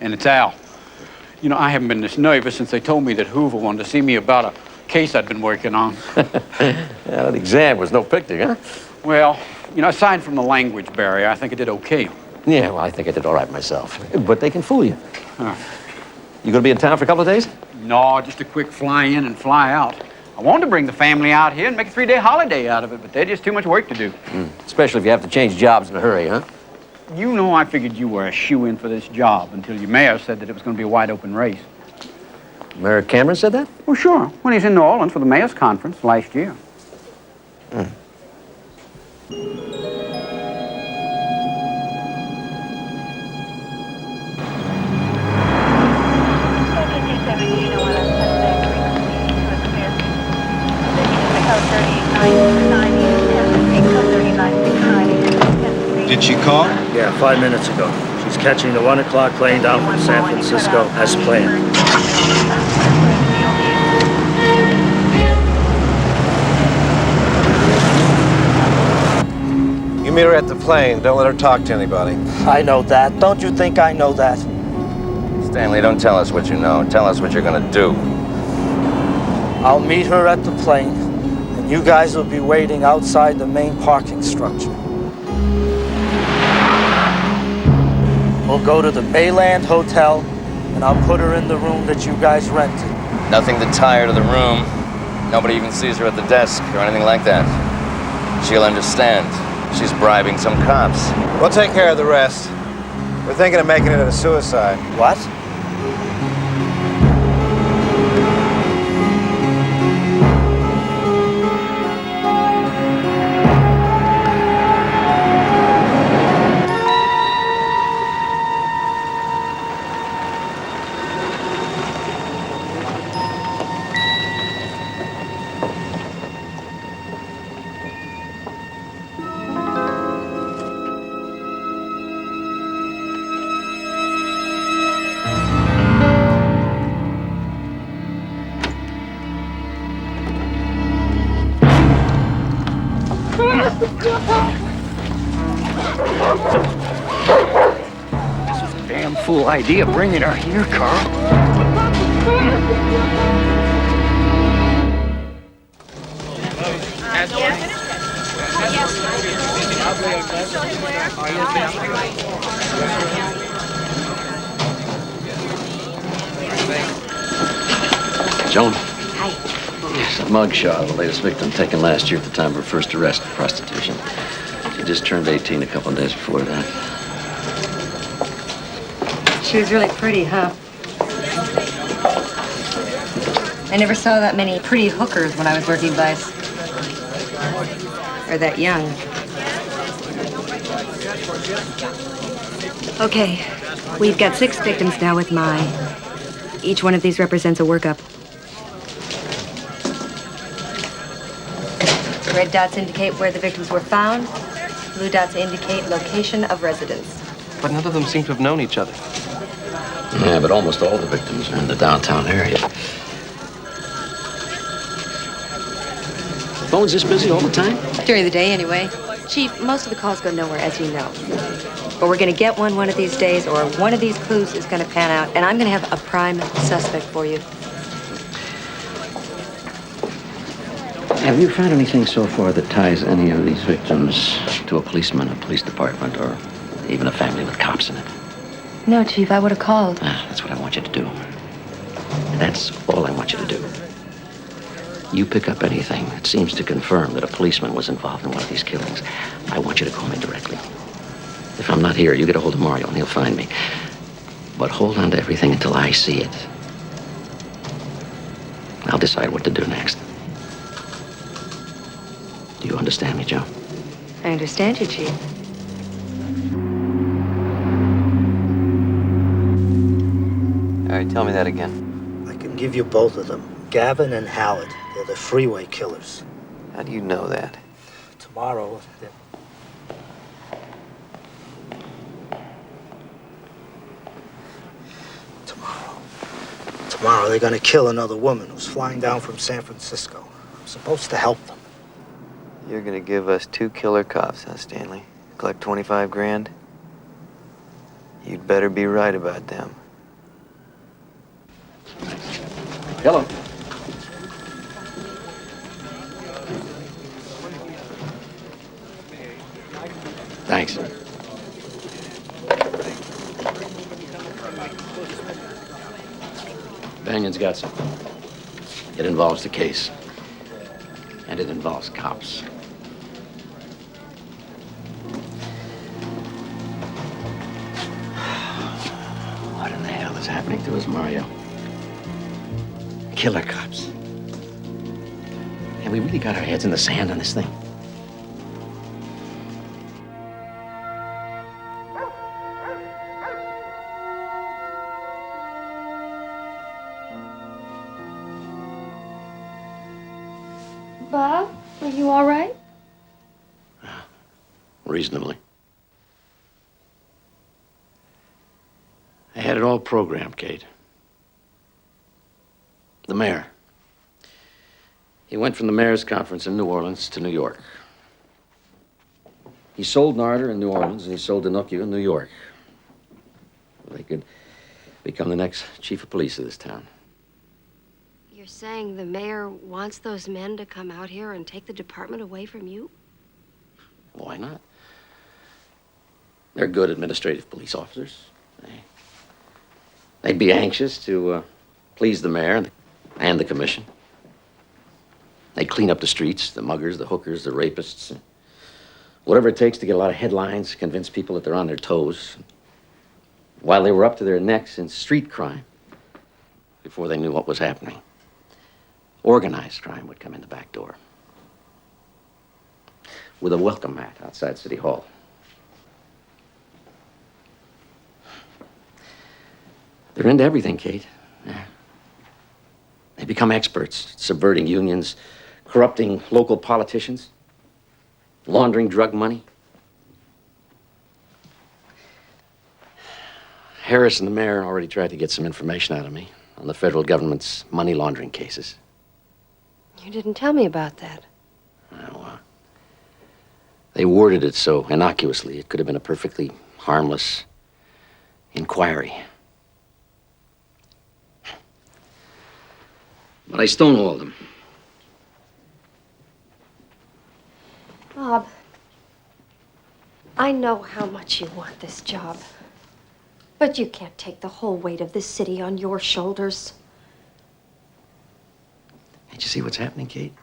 And it's Al. You know, I haven't been this nervous since they told me that Hoover wanted to see me about a case I'd been working on. Yeah, that exam was no picnic, huh? Well, you know, aside from the language barrier, I think I did okay. Yeah, well, I think I did all right myself. But they can fool you. You gonna be in town for a couple of days? No, just a quick fly in and fly out. I wanted to bring the family out here and make a 3-day holiday out of it, but there's just too much work to do. Especially if you have to change jobs in a hurry, huh? You know I figured you were a shoo-in for this job until your mayor said that it was going to be a wide-open race. Mayor Cameron said that? Well, sure, when he was in New Orleans for the mayor's conference last year. Did she call? Yeah, 5 minutes ago. She's catching the 1 o'clock plane down from San Francisco as planned. You meet her at the plane. Don't let her talk to anybody. I know that. Don't you think I know that? Stanley, don't tell us what you know. Tell us what you're gonna do. I'll meet her at the plane, and you guys will be waiting outside the main parking structure. We'll go to the Bayland Hotel, and I'll put her in the room that you guys rented. Nothing to tie her to the room. Nobody even sees her at the desk or anything like that. She'll understand. She's bribing some cops. We'll take care of the rest. We're thinking of making it a suicide. What? This was a damn fool idea bringing her here, Carl. Joan? Hi. It's a mugshot of the latest victim taken last year at the time of her first arrest for prostitution. She just turned 18 a couple of days before that. She was really pretty, huh? I never saw that many pretty hookers when I was working vice. Or that young. Okay, we've got 6 victims now with mine. Each one of these represents a workup. Red dots indicate where the victims were found. Blue dots indicate location of residence. But none of them seem to have known each other. Yeah, but almost all the victims are in the downtown area. Phone's this busy all the time? During the day, anyway. Chief, most of the calls go nowhere, as you know. But we're going to get one of these days, or one of these clues is going to pan out, and I'm going to have a prime suspect for you. Have you found anything so far that ties any of these victims to a policeman, a police department, or even a family with cops in it? No, Chief, I would have called. That's what I want you to do. That's all I want you to do. You pick up anything that seems to confirm that a policeman was involved in one of these killings, I want you to call me directly. If I'm not here, you get a hold of Mario and he'll find me. But hold on to everything until I see it. I'll decide what to do next. Do you understand me, Joe? I understand you, Chief. All right, tell me that again. I can give you both of them. Gavin and Howard. They're the Freeway killers. How do you know that? Tomorrow, Tomorrow they're gonna kill another woman who's flying down from San Francisco. I'm supposed to help them. You're gonna give us 2 killer cops, huh, Stanley? Collect 25 grand? You'd better be right about them. Hello. Thanks. Banion's got something. It involves the case. And it involves cops. What in the hell is happening to us, Mario? Killer cops. Have we really got our heads in the sand on this thing? Bob, are you all right? Reasonably. I had it all programmed, Kate. The mayor. He went from the mayor's conference in New Orleans to New York. He sold Narder in New Orleans and he sold Dinocchio in New York. They could become the next chief of police of this town. You're saying the mayor wants those men to come out here and take the department away from you? Why not? They're good administrative police officers. They'd be anxious to please the mayor and the commission. They'd clean up the streets, the muggers, the hookers, the rapists. Whatever it takes to get a lot of headlines, convince people that they're on their toes. While they were up to their necks in street crime, before they knew what was happening, organized crime would come in the back door. With a welcome mat outside City Hall. They're into everything, Kate. Yeah. They become experts at subverting unions, corrupting local politicians, laundering drug money. Harris and the mayor already tried to get some information out of me on the federal government's money laundering cases. You didn't tell me about that. They worded it so innocuously, it could have been a perfectly harmless inquiry. But I stonewalled them. Bob, I know how much you want this job. But you can't take the whole weight of this city on your shoulders. Can't you see what's happening, Kate?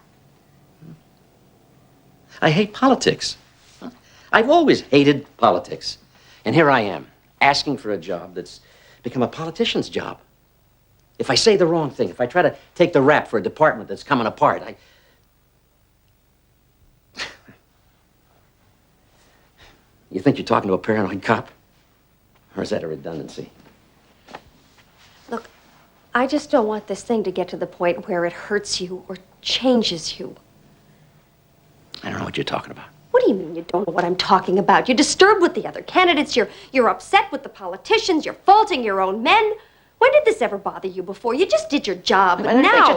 I hate politics. I've always hated politics. And here I am, asking for a job that's become a politician's job. If I say the wrong thing, if I try to take the rap for a department that's coming apart, You think you're talking to a paranoid cop? Or is that a redundancy? Look, I just don't want this thing to get to the point where it hurts you or changes you. I don't know what you're talking about. What do you mean you don't know what I'm talking about? You're disturbed with the other candidates. You're upset with the politicians. You're faulting your own men. When did this ever bother you before? You just did your job, and now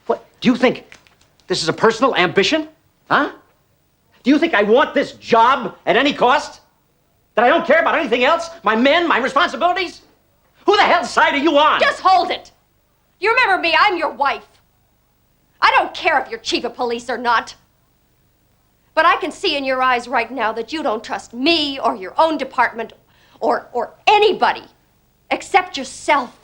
What? Do you think this is a personal ambition? Huh? Do you think I want this job at any cost? That I don't care about anything else? My men, my responsibilities? Who the hell's side are you on? Just hold it. You remember me, I'm your wife. I don't care if you're chief of police or not. But I can see in your eyes right now that you don't trust me or your own department or anybody except yourself.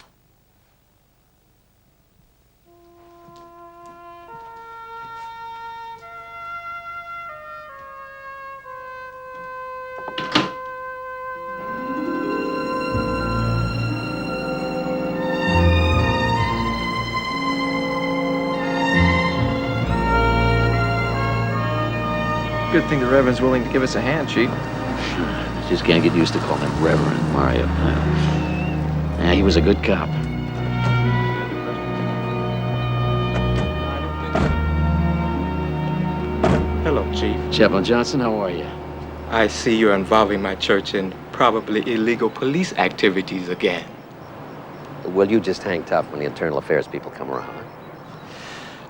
good thing the Reverend's willing to give us a hand, Chief. Just can't get used to calling him Reverend Mario. Yeah, he was a good cop. Hello, Chief. Chaplain Johnson, how are you? I see you're involving my church in probably illegal police activities again. Well, you just hang tough when the internal affairs people come around.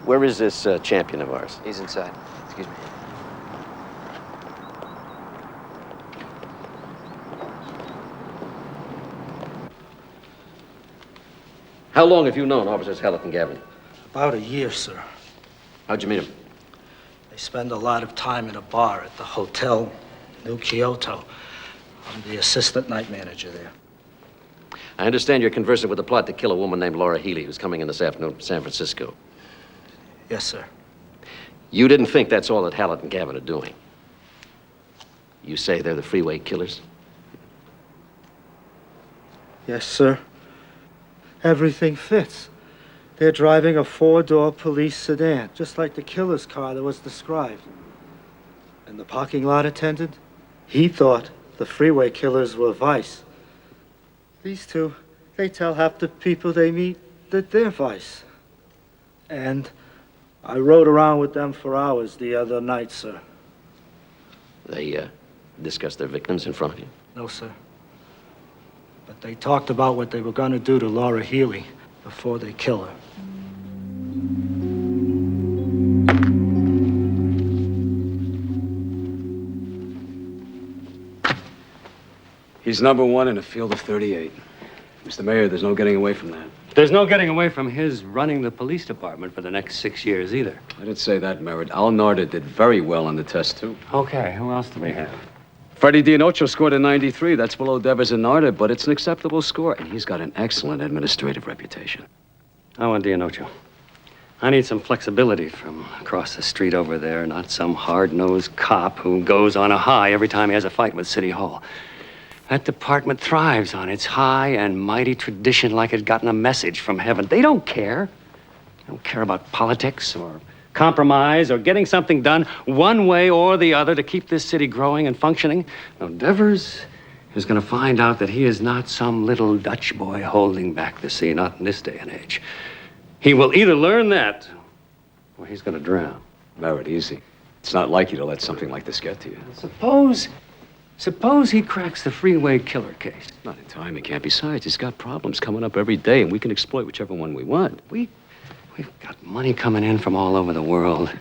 Where is this champion of ours? He's inside. Excuse me. How long have you known Officers Hallett and Gavin? About a year, sir. How'd you meet them? They spend a lot of time in a bar at the Hotel New Kyoto. I'm the assistant night manager there. I understand you're conversing with the plot to kill a woman named Laura Healy who's coming in this afternoon from San Francisco. Yes, sir. You didn't think that's all that Hallett and Gavin are doing. You say they're the Freeway killers? Yes, sir. Everything fits. They're driving a four-door police sedan, just like the killer's car that was described. And the parking lot attendant, he thought the Freeway killers were Vice. These two, they tell half the people they meet that they're Vice. And I rode around with them for hours the other night, sir. They discussed their victims in front of you? No, sir. But they talked about what they were going to do to Laura Healy before they kill her. He's number one in a field of 38. Mr. Mayor, there's no getting away from that. There's no getting away from his running the police department for the next 6 years either. I didn't say that, Merritt. Al Narda did very well on the test, too. Okay, who else do we have? Freddie D'Inocho scored a 93. That's below Devers and Narda, but it's an acceptable score. And he's got an excellent administrative reputation. I want D'Inocho. I need some flexibility from across the street over there, not some hard-nosed cop who goes on a high every time he has a fight with City Hall. That department thrives on its high and mighty tradition like it's gotten a message from heaven. They don't care. They don't care about politics or compromise or getting something done one way or the other to keep this city growing and functioning. Now, Devers is going to find out that he is not some little Dutch boy holding back the sea, not in this day and age. He will either learn that or he's going to drown. Merritt, easy. It's not like you to let something like this get to you. Suppose he cracks the Freeway killer case. Not in time, he can't. Besides, he's got problems coming up every day, and we can exploit whichever one we want. We've got money coming in from all over the world.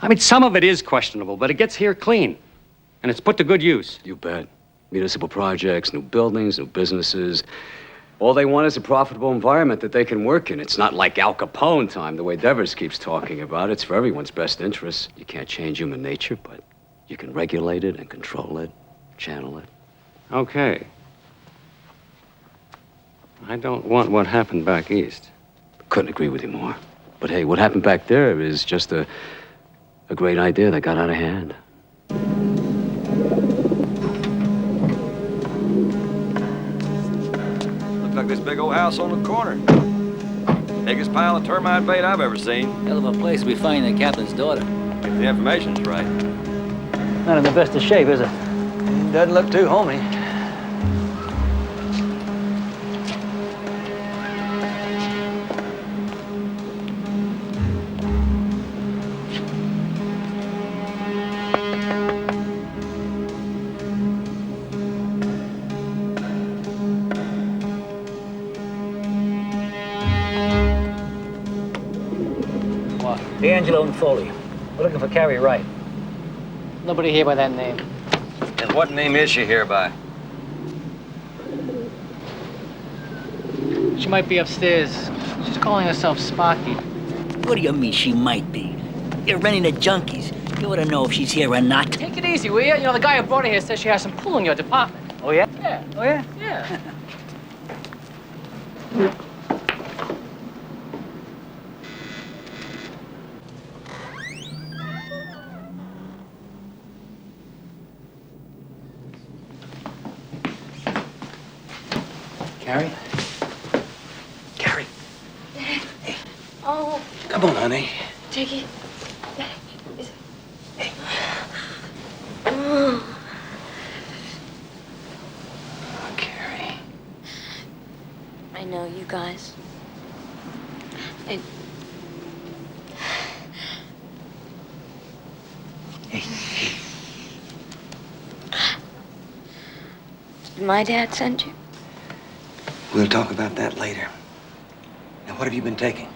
I mean, some of it is questionable, but it gets here clean. And it's put to good use. You bet. Municipal projects, new buildings, new businesses. All they want is a profitable environment that they can work in. It's not like Al Capone time, the way Devers keeps talking about. It's for everyone's best interests. You can't change human nature, but you can regulate it and control it, channel it. Okay. I don't want what happened back east. Couldn't agree with you more. But hey, what happened back there is just a great idea that got out of hand. Looks like this big old house on the corner. Biggest pile of termite bait I've ever seen. Hell of a place we find the captain's daughter. If the information's right. Not in the best of shape, is it? Doesn't look too homey. D'Angelo and Foley. We're looking for Carrie Wright. Nobody here by that name. And what name is she here by? She might be upstairs. She's calling herself Sparky. What do you mean she might be? You're renting the junkies. You ought to know if she's here or not. Take it easy, will you? You know, the guy who brought her here says she has some pull in your department. Oh, yeah? Yeah. Oh, yeah? Yeah. Carrie? Carrie, Oh, come on, honey. Jackie. know you guys. And did my dad send you? We'll talk about that later. Now, what have you been taking?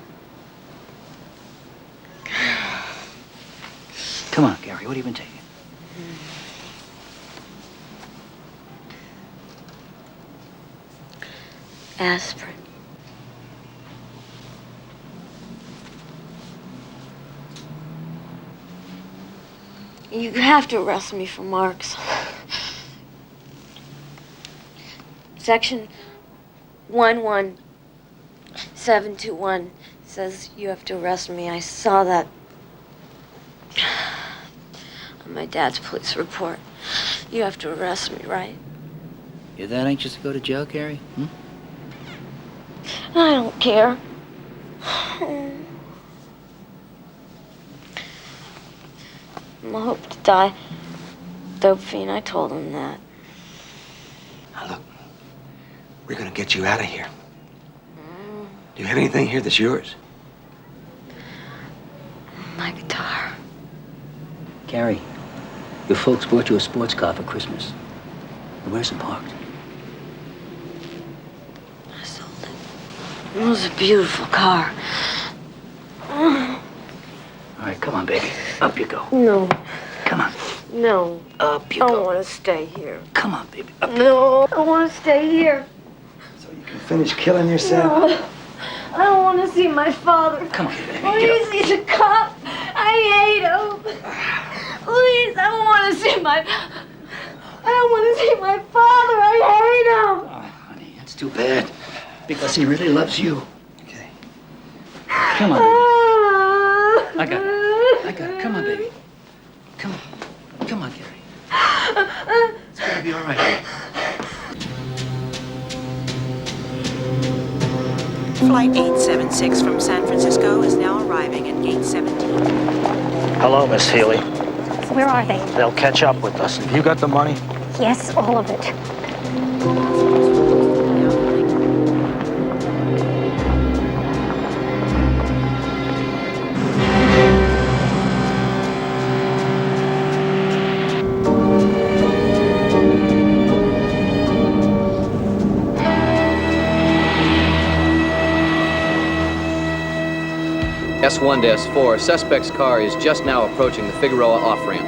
Come on, Gary, what have you been taking? Aspirin. You have to arrest me for marks. Section 11721 says you have to arrest me. I saw that on my dad's police report. You have to arrest me, right? You that anxious to go to jail, Gary? Hmm? I don't care. I hope to die. Dope fiend, I told him that. Now, look, we're gonna get you out of here. Do you have anything here that's yours? My guitar. Gary, your folks bought you a sports car for Christmas. Where's it parked? I sold it. It was a beautiful car. All right, come on, baby. Up you go. No. Come on. No. Up you I go. want to stay here. Come on, baby. Up No, I want to stay here. Finish killing yourself? No. I don't want to see my father. Come on, baby. Please, he's a cop. I hate him. Please, I don't want to see my... I don't want to see my father. I hate him. Oh, honey, that's too bad. Because he really loves you. Okay. Come on, baby. I got it. I got it. Come on, baby. Come on. Come on, Gary. It's gonna be all right. Flight 876 from San Francisco is now arriving at gate 17. Hello, Miss Healy. Where are they? They'll catch up with us. Have you got the money? Yes, all of it. S1 to S4, suspect's car is just now approaching the Figueroa off-ramp.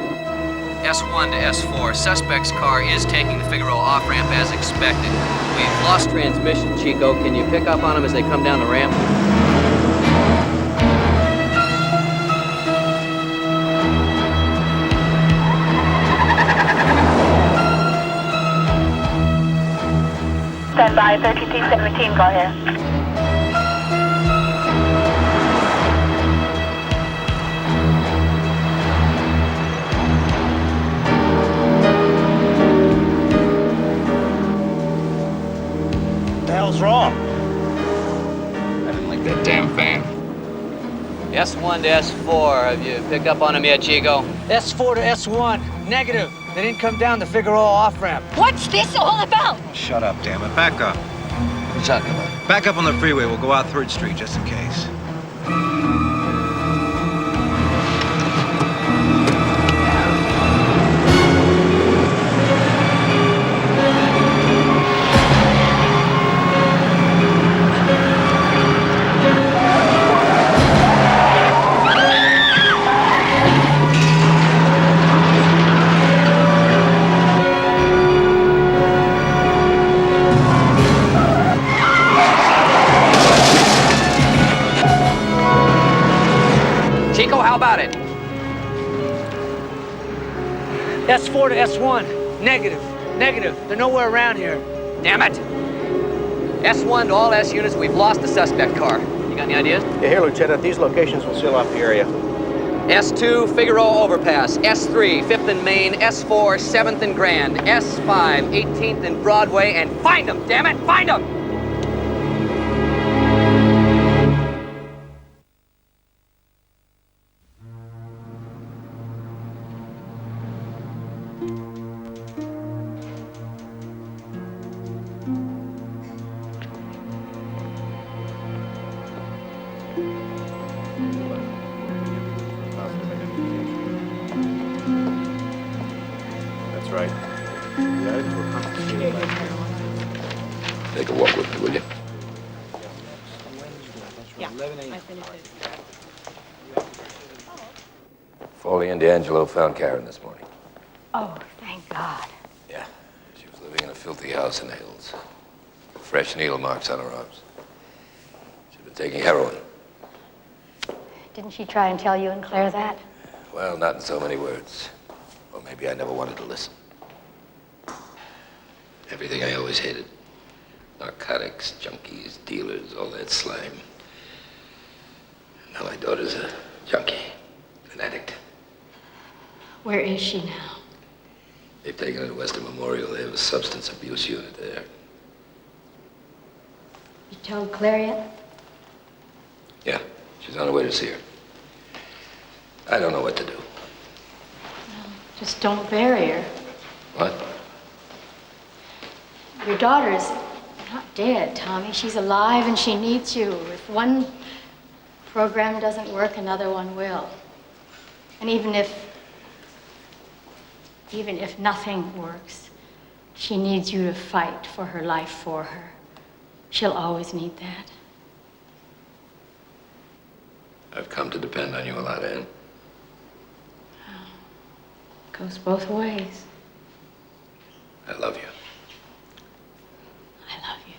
S1 to S4, suspect's car is taking the Figueroa off-ramp as expected. We've lost transmission, Chico. Can you pick up on them as they come down the ramp? Stand by, 13T17, go ahead. What the hell's wrong? I didn't like that damn van. S1 to S4, have you picked up on them yet, Chico? S4 to S1, negative. They didn't come down the Figueroa off-ramp. What's this all about? Shut up, damn it. Back up. What are you talking about? Back up on the freeway. We'll go out 3rd Street just in case. Chico, how about it? S4 to S1, negative. Negative. They're nowhere around here. Damn it! S1 to all S units, we've lost the suspect car. You got any ideas? Yeah, here, Lieutenant. These locations will seal off the area. S2, Figueroa overpass. S3, 5th and Main. S4, 7th and Grand. S5, 18th and Broadway. And find them, damn it! Find them! right. We added to a confiscated license. Take a walk with me, will you? Yeah, I finished it. Foley and D'Angelo found Karen this morning. Oh, thank God. Yeah, she was living in a filthy house in the hills. Fresh needle marks on her arms. She'd been taking heroin. Didn't she try and tell you and Claire that? Well, not in so many words. Or maybe I never wanted to listen. Everything I always hated. Narcotics, junkies, dealers, all that slime. Now my daughter's a junkie, an addict. Where is she now? They've taken her to Western Memorial. They have a substance abuse unit there. You told Claire yet? Yeah, she's on her way to see her. I don't know what to do. Just don't bury her. What? Your daughter's not dead, Tommy. She's alive and she needs you. If one program doesn't work, another one will. And even if nothing works, she needs you to fight for her life for her. She'll always need that. I've come to depend on you a lot, Ann. Goes both ways. I love you. I love you.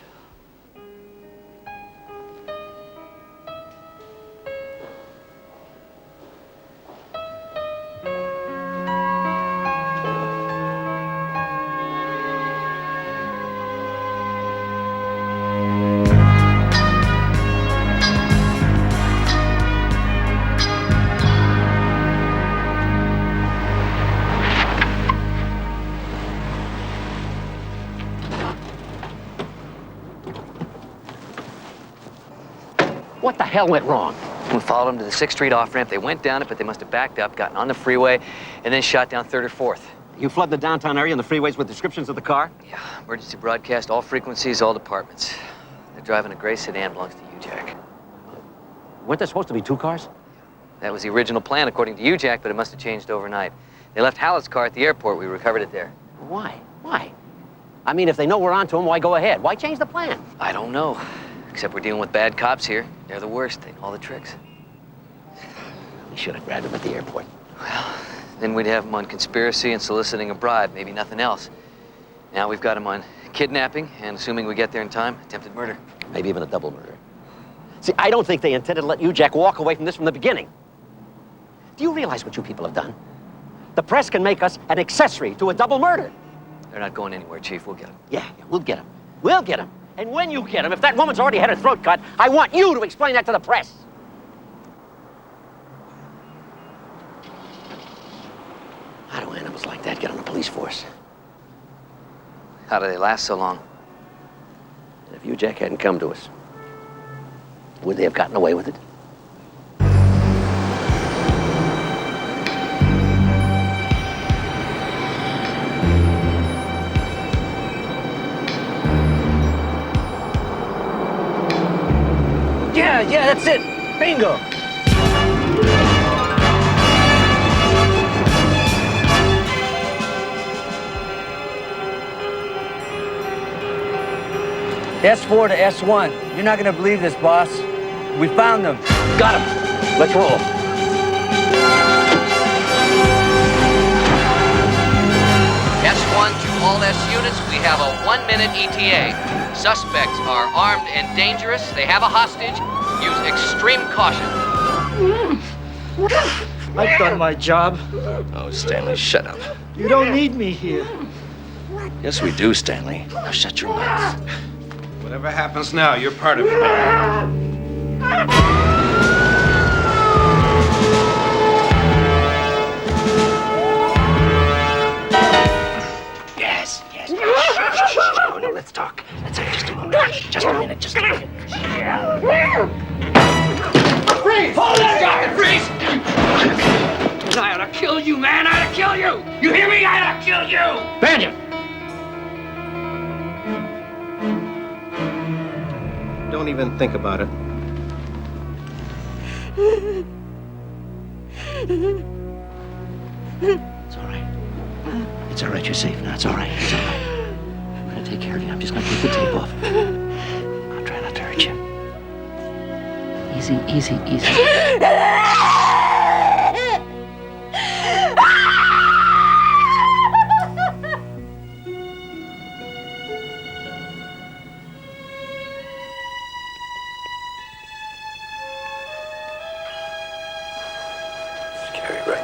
What the hell went wrong? We followed them to the 6th Street off-ramp. They went down it, but they must have backed up, gotten on the freeway, and then shot down 3rd or 4th. You flood the downtown area and the freeways with descriptions of the car? Yeah, emergency broadcast, all frequencies, all departments. They're driving a gray sedan, belongs to you, Jack. Weren't there supposed to be 2 cars? That was the original plan, according to you, Jack, but it must have changed overnight. They left Hallett's car at the airport. We recovered it there. Why? Why? I mean, if they know we're onto them, why go ahead? Why change the plan? I don't know. Except we're dealing with bad cops here. They're the worst. They know all the tricks. We should have grabbed them at the airport. Well, then we'd have them on conspiracy and soliciting a bribe, maybe nothing else. Now we've got them on kidnapping and, assuming we get there in time, attempted murder. Maybe even a double murder. See, I don't think they intended to let you, Jack, walk away from this from the beginning. Do you realize what you people have done? The press can make us an accessory to a double murder. They're not going anywhere, Chief. We'll get them. Yeah, we'll get them. We'll get them. And when you get them, if that woman's already had her throat cut, I want you to explain that to the press. How do animals like that get on the police force? How do they last so long? If you, Jack, hadn't come to us, would they have gotten away with it? Yeah, that's it. Bingo. S4 to S1. You're not gonna believe this, boss. We found them. Got him. Let's roll. S1 to all S units, we have a 1-minute ETA. Suspects are armed and dangerous. They have a hostage. Use extreme caution. I've done my job. Oh, Stanley, shut up. You don't need me here. Yes, we do, Stanley. Now shut your mouth. Whatever happens now, you're part of it. Yes. Oh, no, let's talk. Let's have just a moment. Just a minute, just a minute. Freeze! Hold that jacket, freeze! I ought to kill you, man! I ought to kill you! You hear me? I ought to kill you! Banjo! Don't even think about it. It's all right. It's all right, you're safe now. It's all right. It's all right. I'm gonna take care of you. I'm just gonna take the tape off. I'll try not to hurt you. Easy, easy, easy. Scary, right?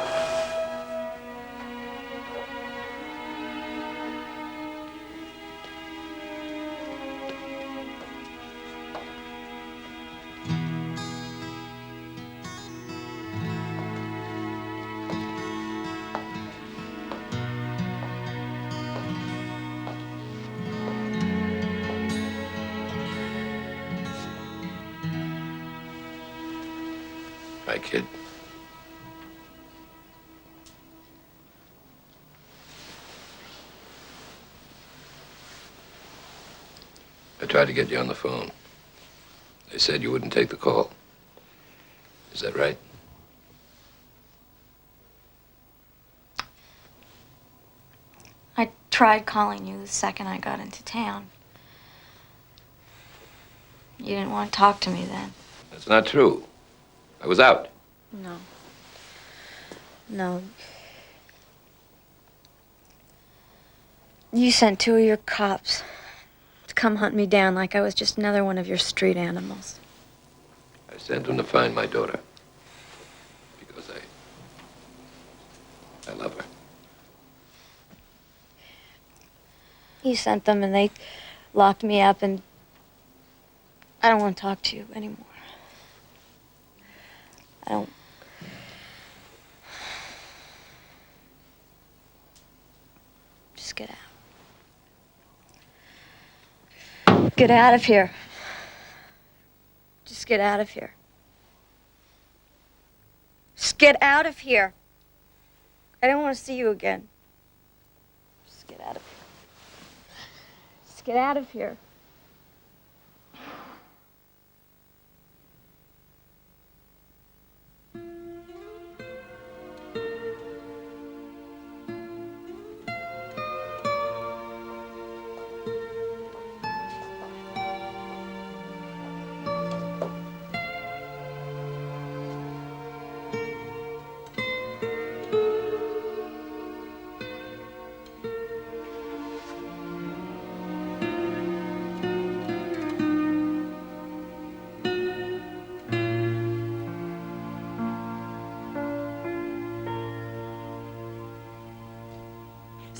Right, kid. I tried to get you on the phone. They said you wouldn't take the call. Is that right? I tried calling you the second I got into town. You didn't want to talk to me then. That's not true. I was out. No. No. You sent 2 of your cops to come hunt me down like I was just another one of your street animals. I sent them to find my daughter. Because I love her. You sent them and they locked me up, and I don't want to talk to you anymore. I don't. Just get out. Get out of here. Just get out of here. Just get out of here. I don't want to see you again. Just get out of here. Just get out of here.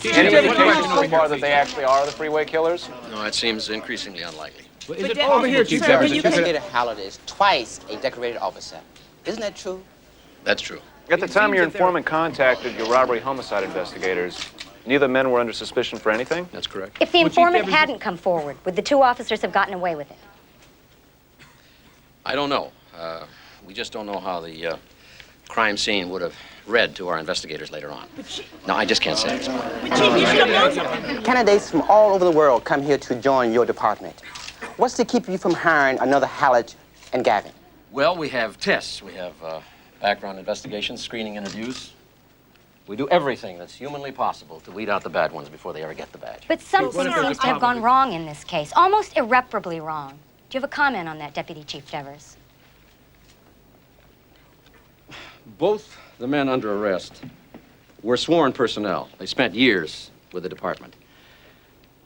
Any indication so far that they actually are the Freeway killers? No, it seems increasingly unlikely. Is it over here, Chief Evans? Investigator Hallett is twice a decorated officer. Isn't that true? That's true. At the time your informant contacted your robbery homicide investigators, neither men were under suspicion for anything? That's correct. If the informant hadn't come forward, would the 2 officers have gotten away with it? I don't know. We just don't know how the crime scene would have read to our investigators later on. No, I just can't say at this point. Candidates from all over the world come here to join your department. What's to keep you from hiring another Hallett and Gavin? Well, we have tests. We have background investigations, screening interviews. We do everything that's humanly possible to weed out the bad ones before they ever get the badge. But something seems to have gone wrong in this case, almost irreparably wrong. Do you have a comment on that, Deputy Chief Devers? Both the men under arrest were sworn personnel. They spent years with the department.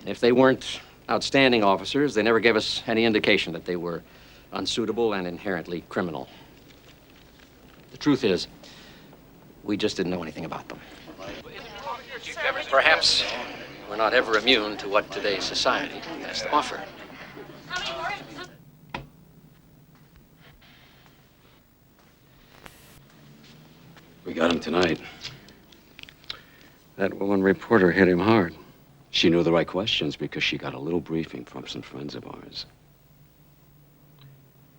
And if they weren't outstanding officers, they never gave us any indication that they were unsuitable and inherently criminal. The truth is, we just didn't know anything about them. Perhaps we're not ever immune to what today's society has to offer. We got him tonight. That woman reporter hit him hard. She knew the right questions because she got a little briefing from some friends of ours.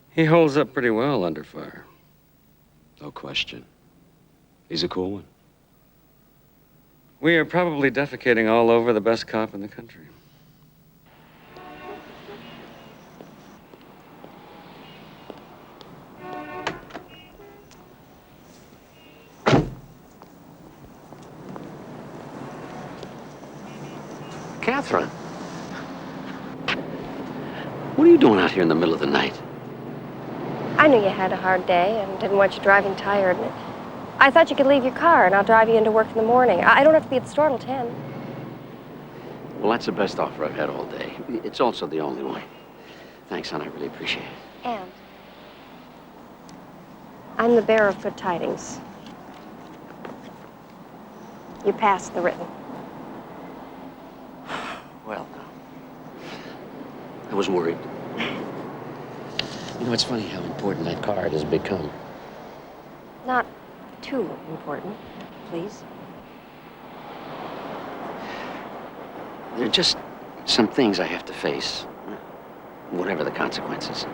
He holds up pretty well under fire. No question. He's a cool one. We are probably defecating all over the best cop in the country. Catherine. What are you doing out here in the middle of the night? I knew you had a hard day and didn't want you driving tired. I thought you could leave your car and I'll drive you into work in the morning. I don't have to be at the store till 10. Well, that's the best offer I've had all day. It's also the only one. Thanks, hon. I really appreciate it. And I'm the bearer of good tidings. You passed the written. Well, I was worried. You know, it's funny how important that card has become. Not too important, please. There are just some things I have to face, whatever the consequences.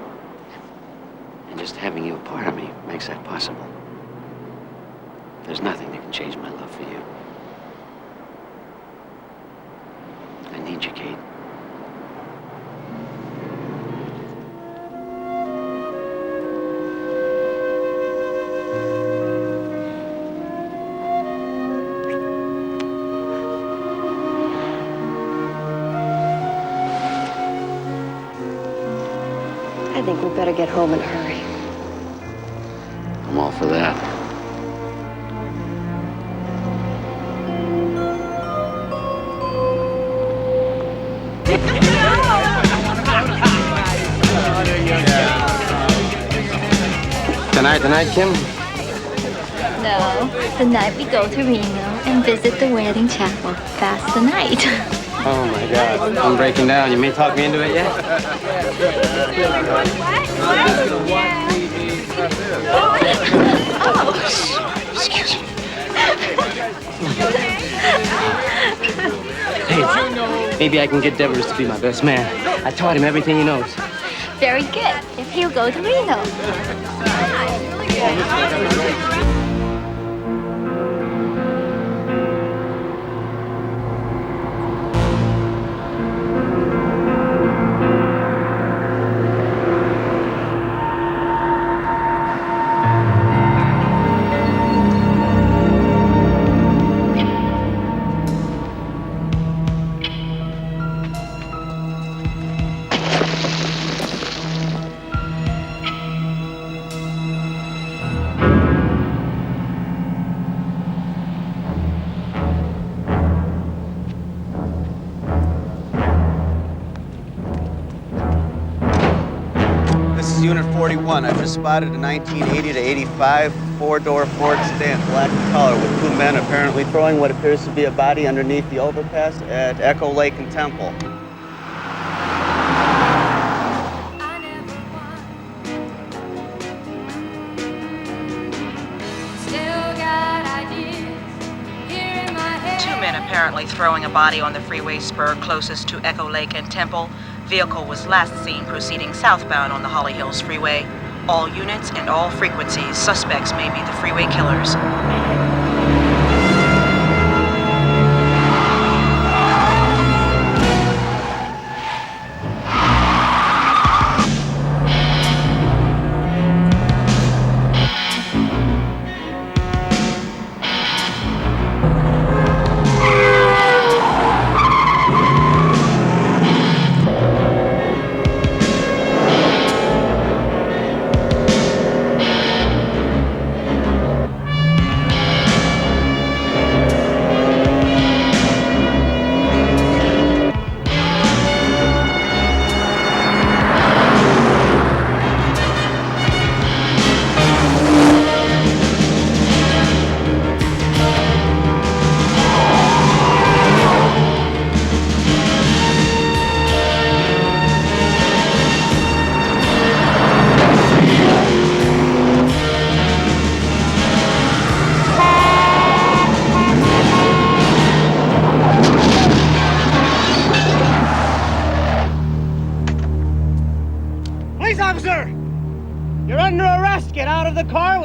And just having you a part of me makes that possible. There's nothing that can change my love for you. I need you, Kate. I think we better get home in a hurry. I'm all for that. Tonight, Kim? No, tonight we go to Reno and visit the wedding chapel. That's the night. Oh my God, I'm breaking down. You may talk me into it yet? Excuse me. Hey, maybe I can get Devers to be my best man. I taught him everything he knows. Very good. If he'll go to Reno. Unit 41. I've just spotted a 1980 to 85 four-door Ford sedan, black in color, with two men apparently throwing what appears to be a body underneath the overpass at Echo Lake and Temple. Two men apparently throwing a body on the freeway spur closest to Echo Lake and Temple. Vehicle was last seen proceeding southbound on the Holly Hills Freeway. All units and all frequencies. Suspects may be the freeway killers.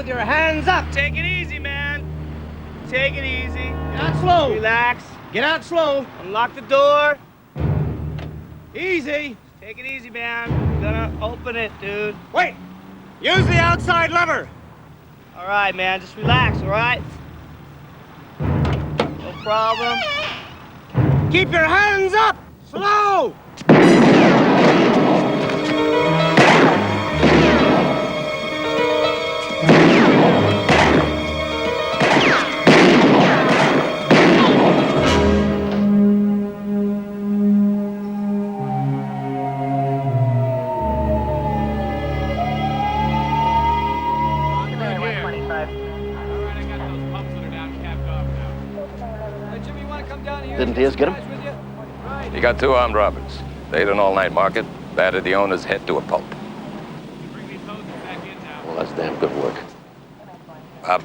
your hands up. Take it easy, man. Take it easy. Get out slow. Relax. Get out slow. Unlock the door. Easy. Take it easy, man. I'm gonna open it, dude. Wait. Use the outside lever. All right, man. Just relax, all right? No problem. Keep your hands up! Slow! Didn't Diaz get him? He got 2 armed robbers. They ate an all-night market, battered the owner's head to a pulp. Well, that's damn good work. Bob,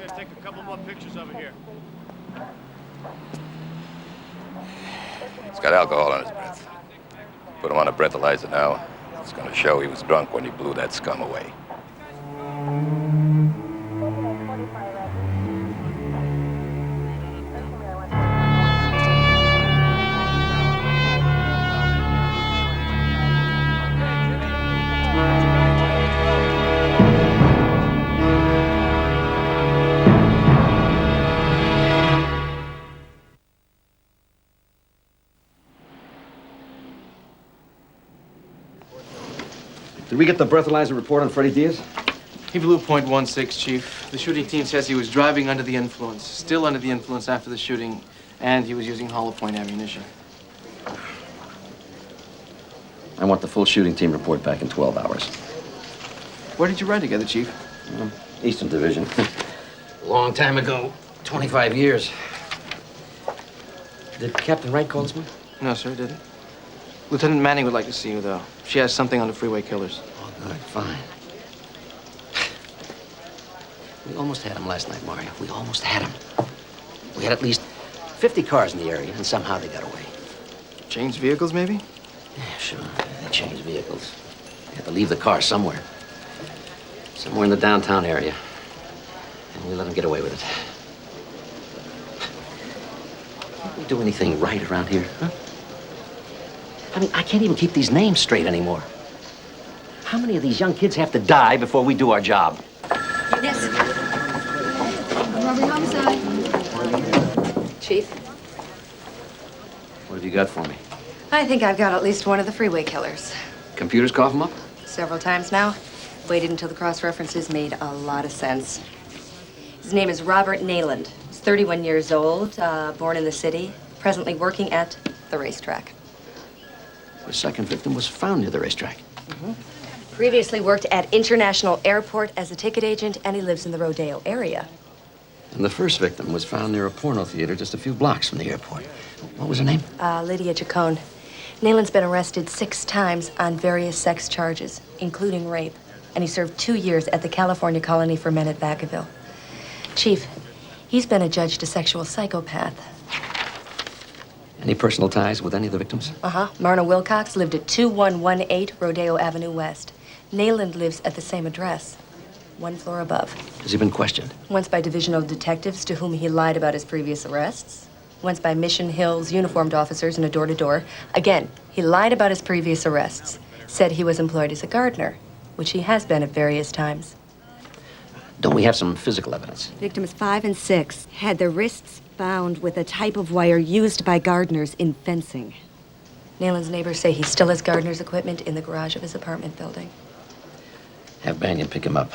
Let's take a couple more pictures over here. he's got alcohol on his breath. Put him on a breathalyzer now. It's gonna show he was drunk when he blew that scum away. Did we get the breathalyzer report on Freddie Diaz? He blew .16, Chief. The shooting team says he was driving under the influence, still under the influence after the shooting, and he was using hollow point ammunition. I want the full shooting team report back in 12 hours. Where did you ride together, Chief? Eastern Division. Long time ago. 25 years. Did Captain Wright call this morning? No, sir, didn't. Lieutenant Manning would like to see you, though. She has something on the Freeway killers. Oh, good. Fine. We almost had him last night, Mario. We almost had him. We had at least 50 cars in the area, and somehow they got away. Changed vehicles, maybe? Yeah, sure. They changed vehicles. They had to leave the car somewhere. Somewhere in the downtown area. And we let them get away with it. Can't we do anything right around here, huh? I mean, I can't even keep these names straight anymore. How many of these young kids have to die before we do our job? Yes. Robbery homicide. Chief, What have you got for me? I think I've got at least one of the Freeway killers. Computers cough them up? Several times now. Waited until the cross-references made a lot of sense. His name is Robert Nayland. He's 31 years old, born in the city, presently working at the racetrack. The second victim was found near the racetrack. Previously worked at International Airport as a ticket agent, and he lives in the Rodeo area. And the first victim was found near a porno theater just a few blocks from the airport. What was her name? Lydia Chacon. Nayland's been arrested 6 times on various sex charges, including rape, and he served 2 years at the California Colony for Men at Vacaville. Chief, he's been adjudged a sexual psychopath. Any personal ties with any of the victims? Myrna Wilcox lived at 2118 Rodeo Avenue West. Nayland lives at the same address, 1 floor above. Has he been questioned? Once by divisional detectives to whom he lied about his previous arrests. Once by Mission Hills uniformed officers in a door-to-door. Again, he lied about his previous arrests. Said he was employed as a gardener, which he has been at various times. Don't we have some physical evidence? Victims 5 and 6 had their wrists bound with a type of wire used by gardeners in fencing. Nayland's neighbors say he still has gardener's equipment in the garage of his apartment building. Have Banyan pick him up.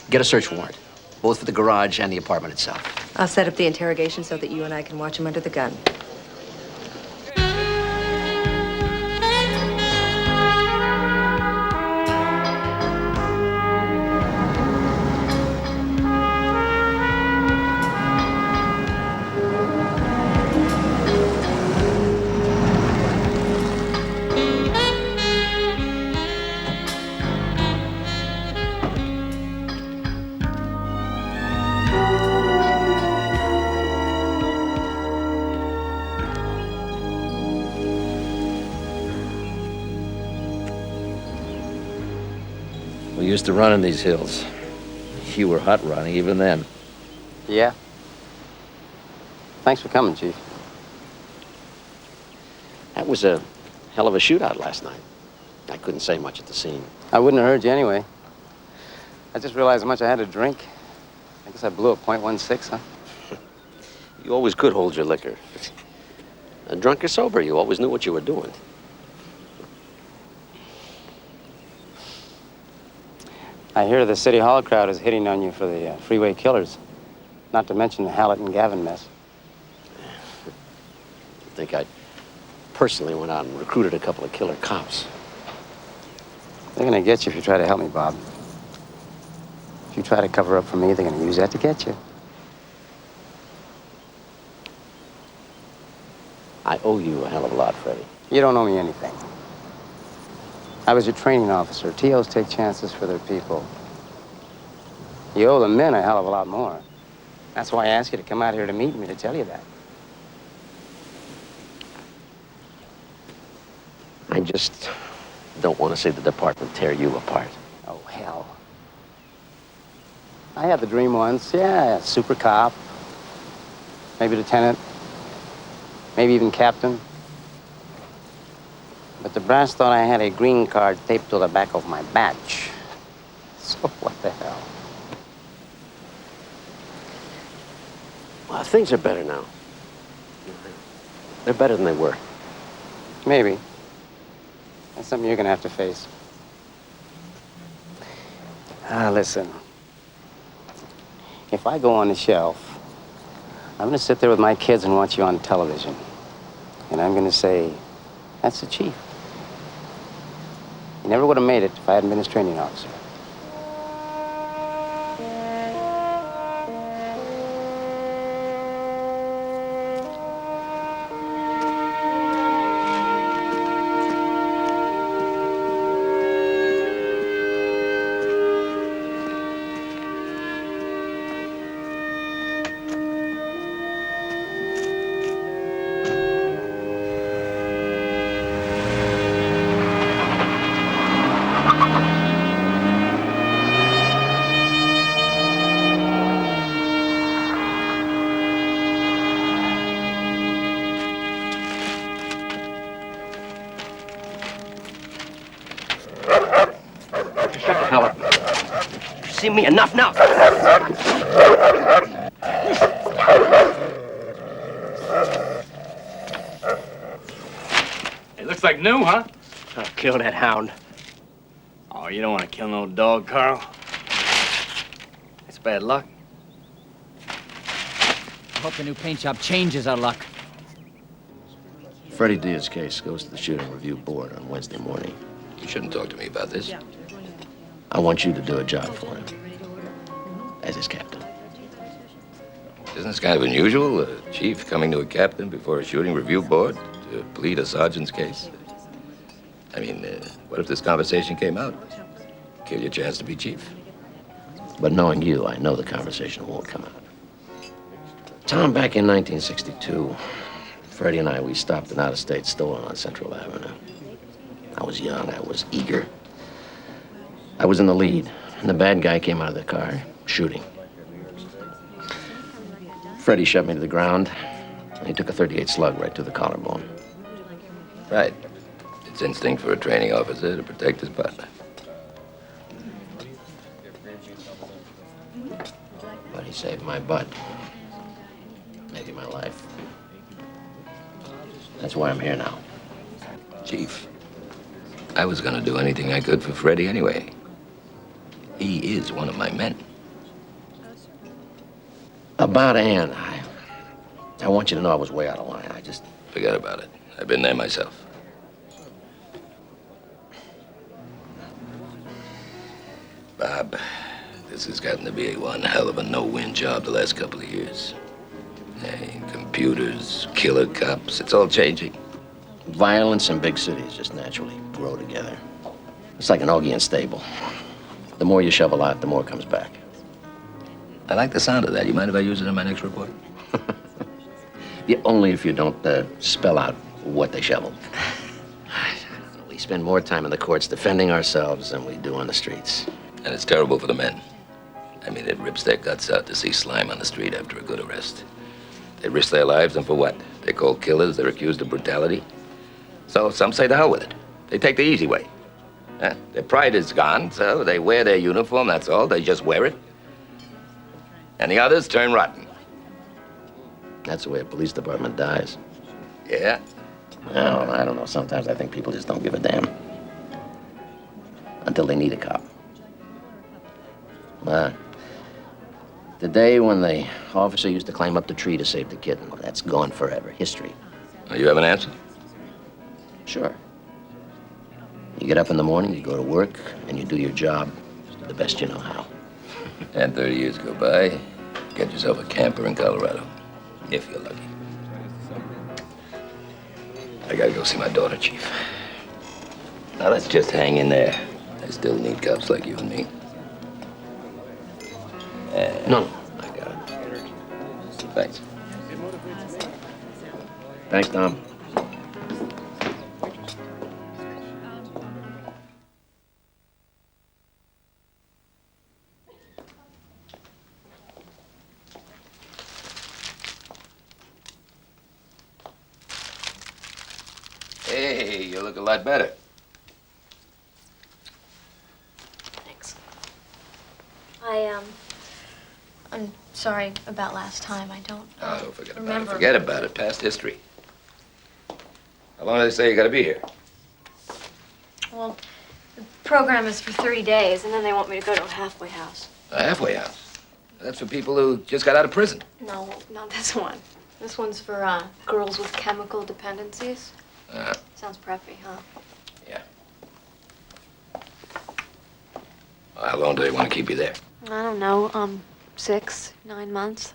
Get a search warrant, both for the garage and the apartment itself. I'll set up the interrogation so that you and I can watch him under the gun. We used to run in these hills. You were hot running even then. Yeah. Thanks for coming, Chief. That was a hell of a shootout last night. I couldn't say much at the scene. I wouldn't have heard you anyway. I just realized how much I had to drink. I guess I blew a .16, huh? You always could hold your liquor. Drunk or sober, you always knew what you were doing. I hear the City Hall crowd is hitting on you for the Freeway killers. Not to mention the Hallett and Gavin mess. I think I personally went out and recruited a couple of killer cops. They're gonna get you if you try to help me, Bob. If you try to cover up for me, they're gonna use that to get you. I owe you a hell of a lot, Freddie. You don't owe me anything. I was your training officer. TOs take chances for their people. You owe the men a hell of a lot more. That's why I asked you to come out here to meet me, to tell you that. I just don't want to see the department tear you apart. Oh, hell. I had the dream once, yeah, super cop. Maybe lieutenant. Maybe even captain. But the brass thought I had a green card taped to the back of my badge. So what the hell? Well, things are better now. They're better than they were. Maybe. That's something you're gonna have to face. Listen. If I go on the shelf, I'm gonna sit there with my kids and watch you on television. And I'm gonna say, that's the chief. He never would have made it if I hadn't been his training officer. See me enough now. It looks like new, huh? I'll kill that hound. Oh, you don't want to kill no dog, Carl. It's bad luck. I hope the new paint job changes our luck. Freddie Diaz's case goes to the shooting review board on Wednesday morning. You shouldn't talk to me about this. I want you to do a job for him. As his captain. Isn't this kind of unusual? A chief coming to a captain before a shooting review board to plead a sergeant's case? I mean, what if this conversation came out? Kill your chance to be chief. But knowing you, I know the conversation won't come out. Tom, back in 1962, Freddie and I, we stopped an out-of-state stolen on Central Avenue. I was young, I was eager. I was in the lead, and the bad guy came out of the car, shooting. Freddie shoved me to the ground, and he took a .38 slug right to the collarbone. Right. It's instinct for a training officer to protect his partner. But he saved my butt. Maybe my life. That's why I'm here now. Chief, I was gonna do anything I could for Freddie anyway. He is one of my men. About Ann, I want you to know I was way out of line. Forget about it. I've been there myself. Bob, this has gotten to be one hell of a no-win job the last couple of years. Hey, computers, killer cops, it's all changing. Violence in big cities just naturally grow together. It's like an Augean stable. The more you shovel out, the more comes back. I like the sound of that. You mind if I use it in my next report? Yeah, only if you don't spell out what they shoveled. We spend more time in the courts defending ourselves than we do on the streets. And it's terrible for the men. I mean, it rips their guts out to see slime on the street after a good arrest. They risk their lives, and for what? They're called killers, they're accused of brutality. So some say to hell with it. They take the easy way. Their pride is gone, so they wear their uniform, that's all. They just wear it. And the others turn rotten. That's the way a police department dies. Yeah? Well, I don't know. Sometimes I think people just don't give a damn. Until they need a cop. The day when the officer used to climb up the tree to save the kitten, that's gone forever. History. You have an answer? Sure. You get up in the morning, you go to work, and you do your job the best you know how. And 30 years go by, get yourself a camper in Colorado, if you're lucky. I gotta go see my daughter, Chief. Now let's just hang in there. I still need cops like you and me. No. I got it. Thanks. Thanks, Tom. Hey, you look a lot better. Thanks. I'm sorry about last time. I don't Forget remember. about it. Forget about it. Past history. How long do they say you gotta be here? Well, the program is for 30 days, and then they want me to go to a halfway house. A halfway house? That's for people who just got out of prison. No, not this one. This one's for girls with chemical dependencies. Sounds preppy, huh? Yeah. Well, how long do they want to keep you there? I don't know, 6, 9 months.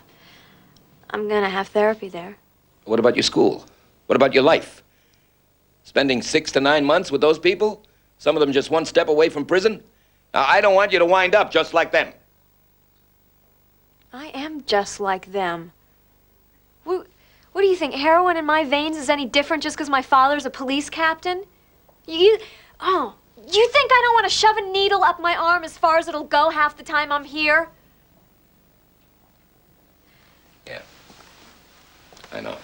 I'm gonna have therapy there. What about your school? What about your life? Spending 6 to 9 months with those people? Some of them just one step away from prison? Now, I don't want you to wind up just like them. I am just like them. What do you think, heroin in my veins is any different just because my father's a police captain? You think I don't want to shove a needle up my arm as far as it'll go half the time I'm here? Yeah. I know.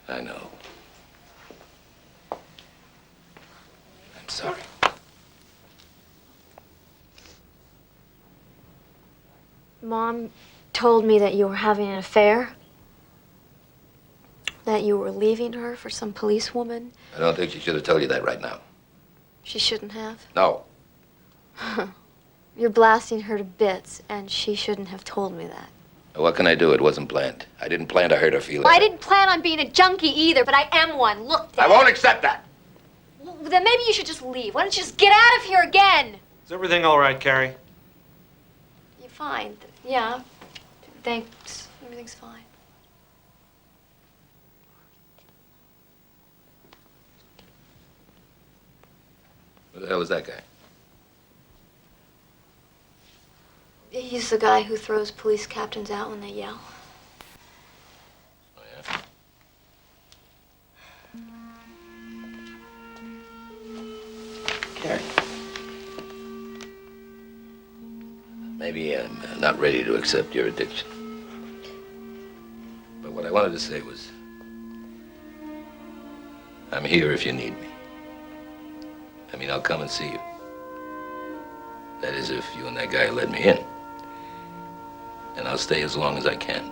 I know. I'm sorry. Mom told me that you were having an affair. That you were leaving her for some policewoman. I don't think she should have told you that right now. She shouldn't have. No. You're blasting her to bits, and she shouldn't have told me that. What can I do? It wasn't planned. I didn't plan to hurt her feelings. Well, I didn't plan on being a junkie either, but I am one. Look, Dad. I won't accept that. Well, then maybe you should just leave. Why don't you just get out of here again? Is everything all right, Carrie? You're fine. Yeah. Thanks. Everything's fine. Who the hell is that guy? He's the guy who throws police captains out when they yell. Oh, yeah? Carrie. Maybe I'm not ready to accept your addiction. But what I wanted to say was, I'm here if you need me. I mean, I'll come and see you. That is, if you and that guy let me in. And I'll stay as long as I can.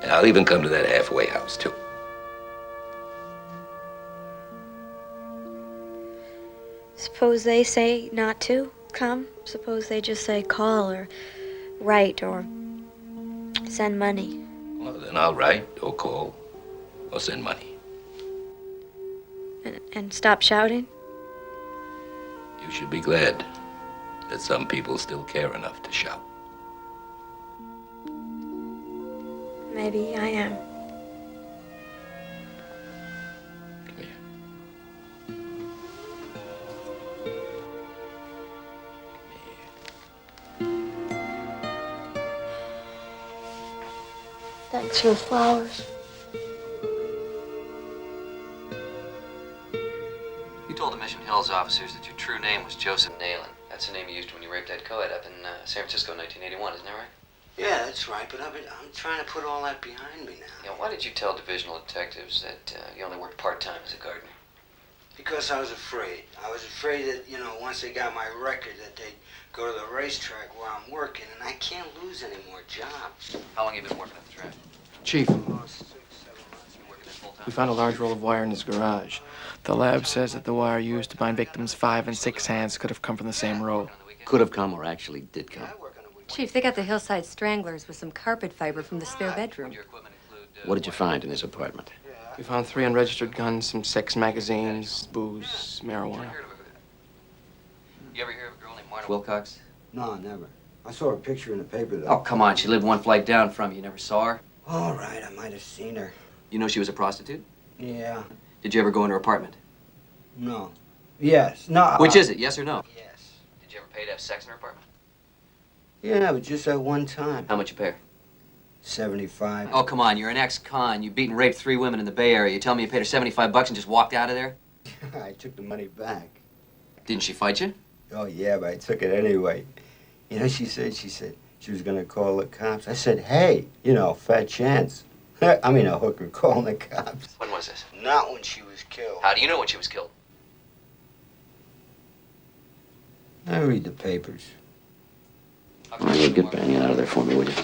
And I'll even come to that halfway house, too. Suppose they say not to come? Suppose they just say call or write or send money? Well, then I'll write or call or send money. And stop shouting? You should be glad that some people still care enough to shout. Maybe I am. Thanks for the flowers. You told the Mission Hills officers that your true name was Joseph Nayland. That's the name you used when you raped that co-ed up in San Francisco in 1981, isn't that right? Yeah, that's right, but I'm trying to put all that behind me now. Yeah, why did you tell divisional detectives that you only worked part-time as a gardener? Because I was afraid. I was afraid that, once they got my record, that they'd go to the racetrack where I'm working, and I can't lose any more jobs. How long have you been working at the track? Chief, we found a large roll of wire in his garage. The lab says that the wire used to bind victims' 5 and 6 hands could have come from the same roll. Could have come or actually did come. Chief, they got the hillside stranglers with some carpet fiber from the spare bedroom. What did you find in his apartment? We found 3 unregistered guns, some sex magazines, booze, marijuana. You ever hear of a girl named Marta Wilcox? No, never. I saw her picture in the paper, though. Oh, come on. She lived one flight down from you. You never saw her? All right, I might have seen her. You know she was a prostitute? Yeah. Did you ever go in her apartment? No. Yes. No. Which is it, yes or no? Yes. Did you ever pay to have sex in her apartment? Yeah, but just that one time. How much you pay her? 75. Oh, come on. You're an ex-con. You beat and raped 3 women in the Bay Area. You tell me you paid her $75 and just walked out of there? I took the money back. Didn't she fight you? Oh, yeah, but I took it anyway. She said she was gonna call the cops. I said, hey, fat chance. I mean, a hooker calling the cops. When was this? Not when she was killed. How do you know when she was killed? I read the papers. Well, you'll get banging out of there for me, will you?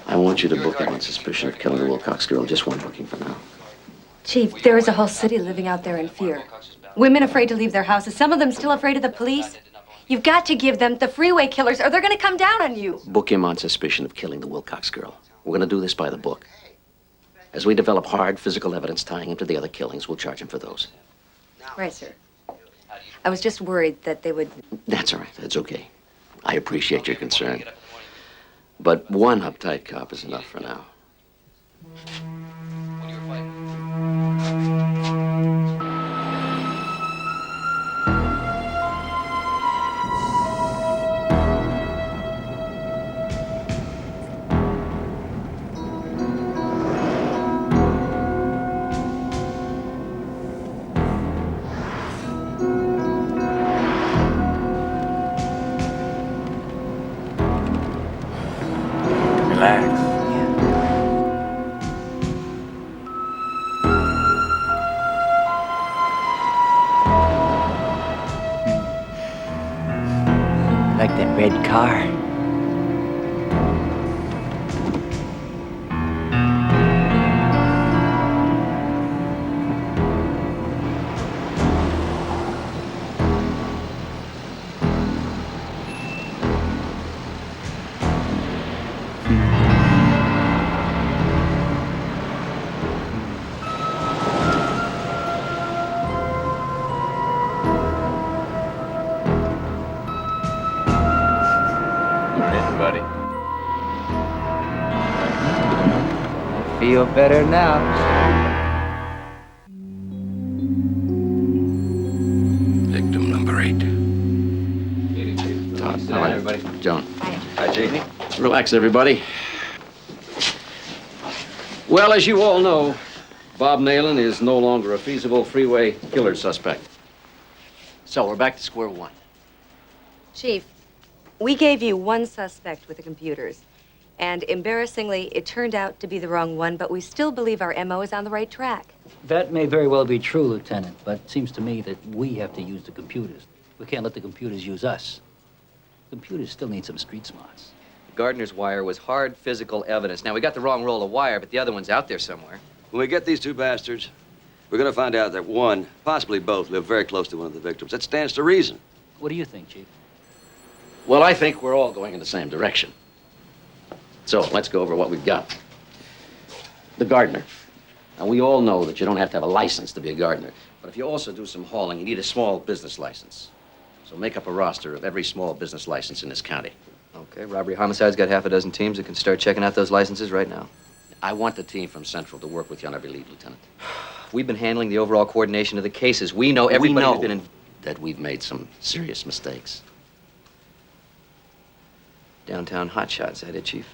I want you to book him on suspicion of killing the Wilcox girl. Just one booking for now. Chief, there is a whole city living out there in fear. Women afraid to leave their houses, some of them still afraid of the police. You've got to give them the freeway killers or they're going to come down on you. Book him on suspicion of killing the Wilcox girl. We're going to do this by the book. As we develop hard physical evidence tying him to the other killings, we'll charge him for those. Right, sir. I was just worried that they would... That's all right. That's okay. I appreciate your concern. But one uptight cop is enough for now. Like that red car. Feel better now. Victim number 8. Todd, Sit down, everybody. John. Hi, Jamie. Relax, everybody. Well, as you all know, Bob Nayland is no longer a feasible freeway killer suspect. So we're back to square one. Chief, we gave you one suspect with the computers. And embarrassingly, it turned out to be the wrong one, but we still believe our MO is on the right track. That may very well be true, Lieutenant, but it seems to me that we have to use the computers. We can't let the computers use us. Computers still need some street smarts. Gardner's wire was hard physical evidence. Now, we got the wrong roll of wire, but the other one's out there somewhere. When we get these 2 bastards, we're going to find out that one, possibly both, live very close to one of the victims. That stands to reason. What do you think, Chief? Well, I think we're all going in the same direction. So let's go over what we've got. The gardener. Now, we all know that you don't have to have a license to be a gardener. But if you also do some hauling, you need a small business license. So make up a roster of every small business license in this county. Okay, Robbery Homicide's got half a dozen teams that can start checking out those licenses right now. I want the team from Central to work with you on every lead, Lieutenant. We've been handling the overall coordination of the cases. We know everybody who's been in... that we've made some serious mistakes. Downtown hotshots, is that it, Chief?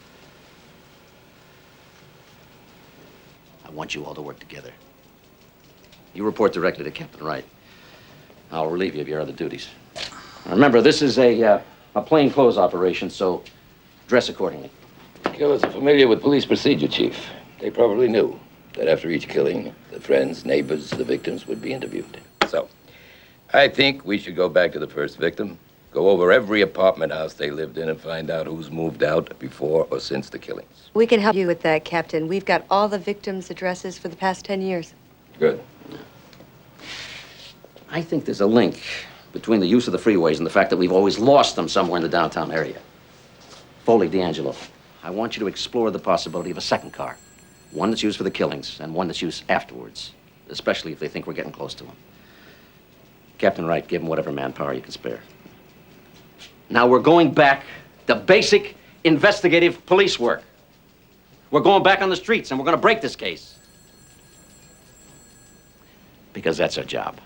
I want you all to work together. You report directly to Captain Wright. I'll relieve you of your other duties. Remember, this is a plainclothes operation, so dress accordingly. Killers are familiar with police procedure, Chief. They probably knew. that after each killing, the friends, neighbors, the victims would be interviewed. So, I think we should go back to the first victim, go over every apartment house they lived in and find out who's moved out before or since the killings. We can help you with that, Captain. We've got all the victims' addresses for the past 10 years. Good. I think there's a link between the use of the freeways and the fact that we've always lost them somewhere in the downtown area. Foley, D'Angelo, I want you to explore the possibility of a second car. One that's used for the killings and one that's used afterwards, especially if they think we're getting close to them. Captain Wright, give them whatever manpower you can spare. Now we're going back to basic investigative police work. We're going back on the streets and we're going to break this case. Because that's our job.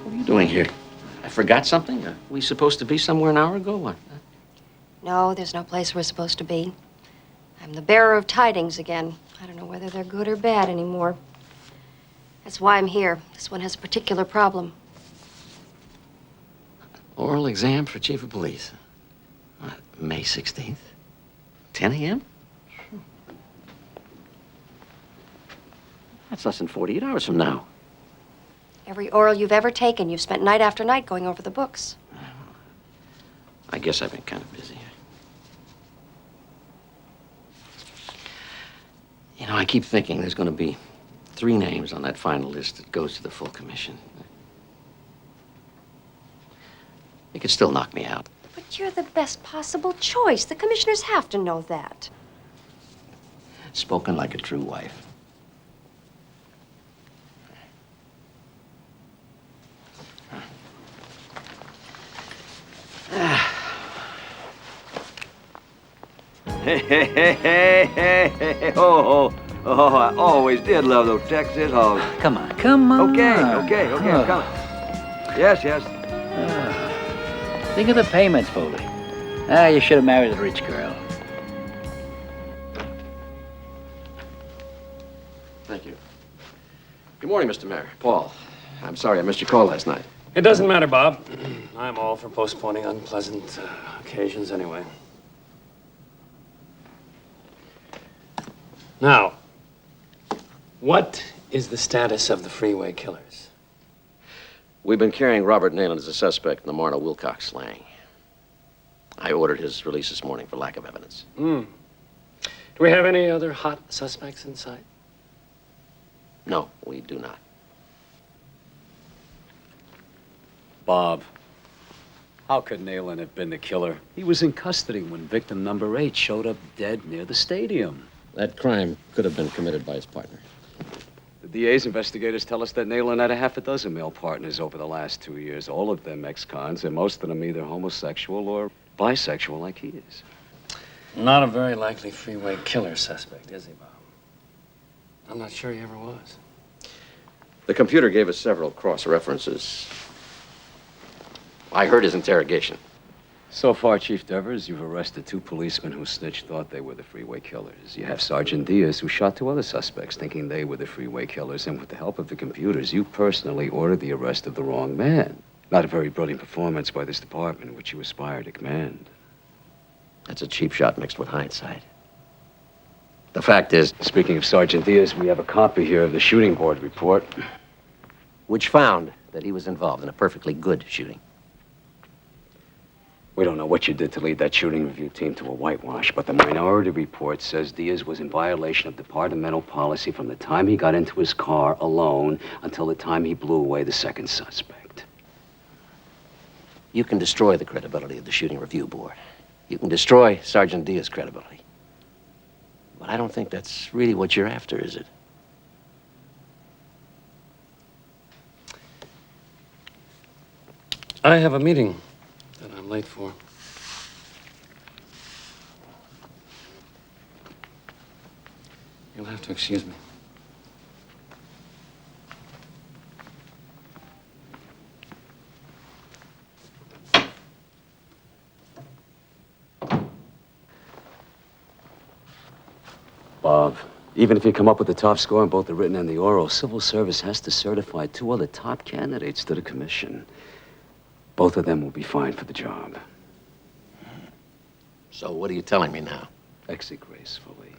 What are you doing here? I forgot something? Are we supposed to be somewhere an hour ago? What? No, there's no place we're supposed to be. I'm the bearer of tidings again. I don't know whether they're good or bad anymore. That's why I'm here. This one has a particular problem. Oral exam for chief of police. May 16th? 10 a.m.? That's less than 48 hours from now. Every oral you've ever taken, you've spent night after night going over the books. I guess I've been kind of busy. You know, I keep thinking there's going to be 3 names on that final list that goes to the full commission. It could still knock me out. But you're the best possible choice. The commissioners have to know that. Spoken like a true wife. Hey, hey, hey, hey, hey, oh, I always did love those Texas hogs. Come on, come on. Okay, I'm coming. Yes. Think of the payments, Foley. You should have married a rich girl. Thank you. Good morning, Mr. Mayor. Paul, I'm sorry I missed your call last night. It doesn't matter, Bob. I'm all for postponing unpleasant occasions anyway. Now, what is the status of the Freeway killers? We've been carrying Robert Nayland as a suspect in the Marna Wilcox slaying. I ordered his release this morning for lack of evidence. Do we have any other hot suspects in sight? No, we do not. Bob, how could Nayland have been the killer? He was in custody when victim number 8 showed up dead near the stadium. That crime could have been committed by his partner. The DA's investigators tell us that Nayland had a half a dozen male partners over the last 2 years, all of them ex-cons, and most of them either homosexual or bisexual like he is. Not a very likely Freeway killer suspect, is he, Bob? I'm not sure he ever was. The computer gave us several cross-references. I heard his interrogation. So far, Chief Devers, you've arrested 2 policemen who snitched thought they were the Freeway killers. You have Sergeant Diaz, who shot 2 other suspects thinking they were the Freeway killers, and with the help of the computers, you personally ordered the arrest of the wrong man. Not a very brilliant performance by this department, which you aspire to command. That's a cheap shot mixed with hindsight. The fact is... Speaking of Sergeant Diaz, we have a copy here of the shooting board report. Which found that he was involved in a perfectly good shooting. We don't know what you did to lead that shooting review team to a whitewash, but the minority report says Diaz was in violation of departmental policy from the time he got into his car alone until the time he blew away the second suspect. You can destroy the credibility of the shooting review board. You can destroy Sergeant Diaz's credibility. But I don't think that's really what you're after, is it? I have a meeting that I'm late for. You'll have to excuse me. Bob, even if you come up with the top score on both the written and the oral, civil service has to certify 2 other top candidates to the commission. Both of them will be fine for the job. So what are you telling me now? Exit gracefully.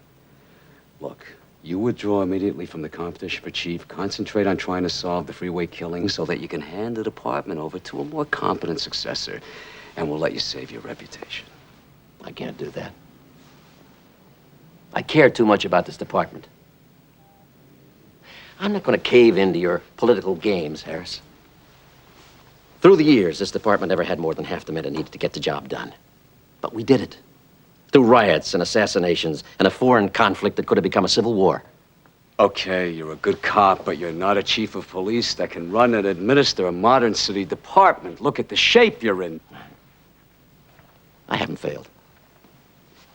Look, you withdraw immediately from the competition for chief, concentrate on trying to solve the Freeway killing so that you can hand the department over to a more competent successor, and we'll let you save your reputation. I can't do that. I care too much about this department. I'm not going to cave into your political games, Harris. Through the years, this department never had more than half the men it needed to get the job done. But we did it. Through riots and assassinations and a foreign conflict that could have become a civil war. Okay, you're a good cop, but you're not a chief of police that can run and administer a modern city department. Look at the shape you're in. I haven't failed.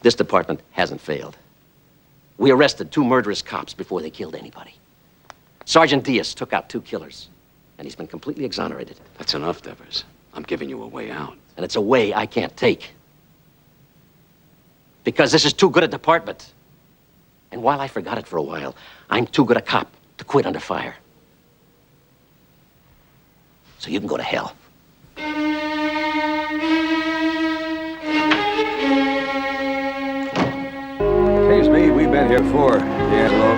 This department hasn't failed. We arrested 2 murderous cops before they killed anybody. Sergeant Diaz took out 2 killers, and he's been completely exonerated. That's enough, Devers. I'm giving you a way out. And it's a way I can't take. Because this is too good a department. And while I forgot it for a while, I'm too good a cop to quit under fire. So you can go to hell. Seems to me we've been here before, D'Angelo.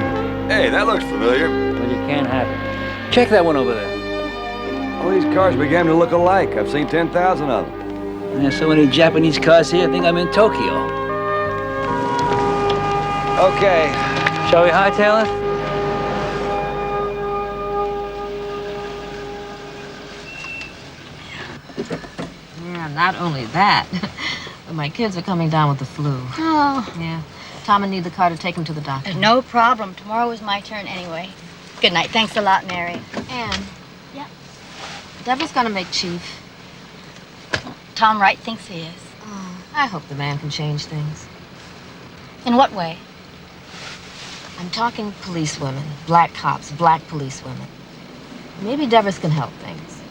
Hey, that looks familiar. Well, you can't have it. Check that one over there. All these cars began to look alike. I've seen 10,000 of them. There's so many Japanese cars here, I think I'm in Tokyo. Okay. Shall we hightail it? Yeah, not only that, but my kids are coming down with the flu. Oh. Yeah. Tom will need the car to take them to the doctor. No problem. Tomorrow is my turn anyway. Good night. Thanks a lot, Mary. Anne. Yeah? Deborah's gonna make chief. Tom Wright thinks he is. Oh, I hope the man can change things. In what way? I'm talking policewomen, black cops, black policewomen. Maybe Devers can help things.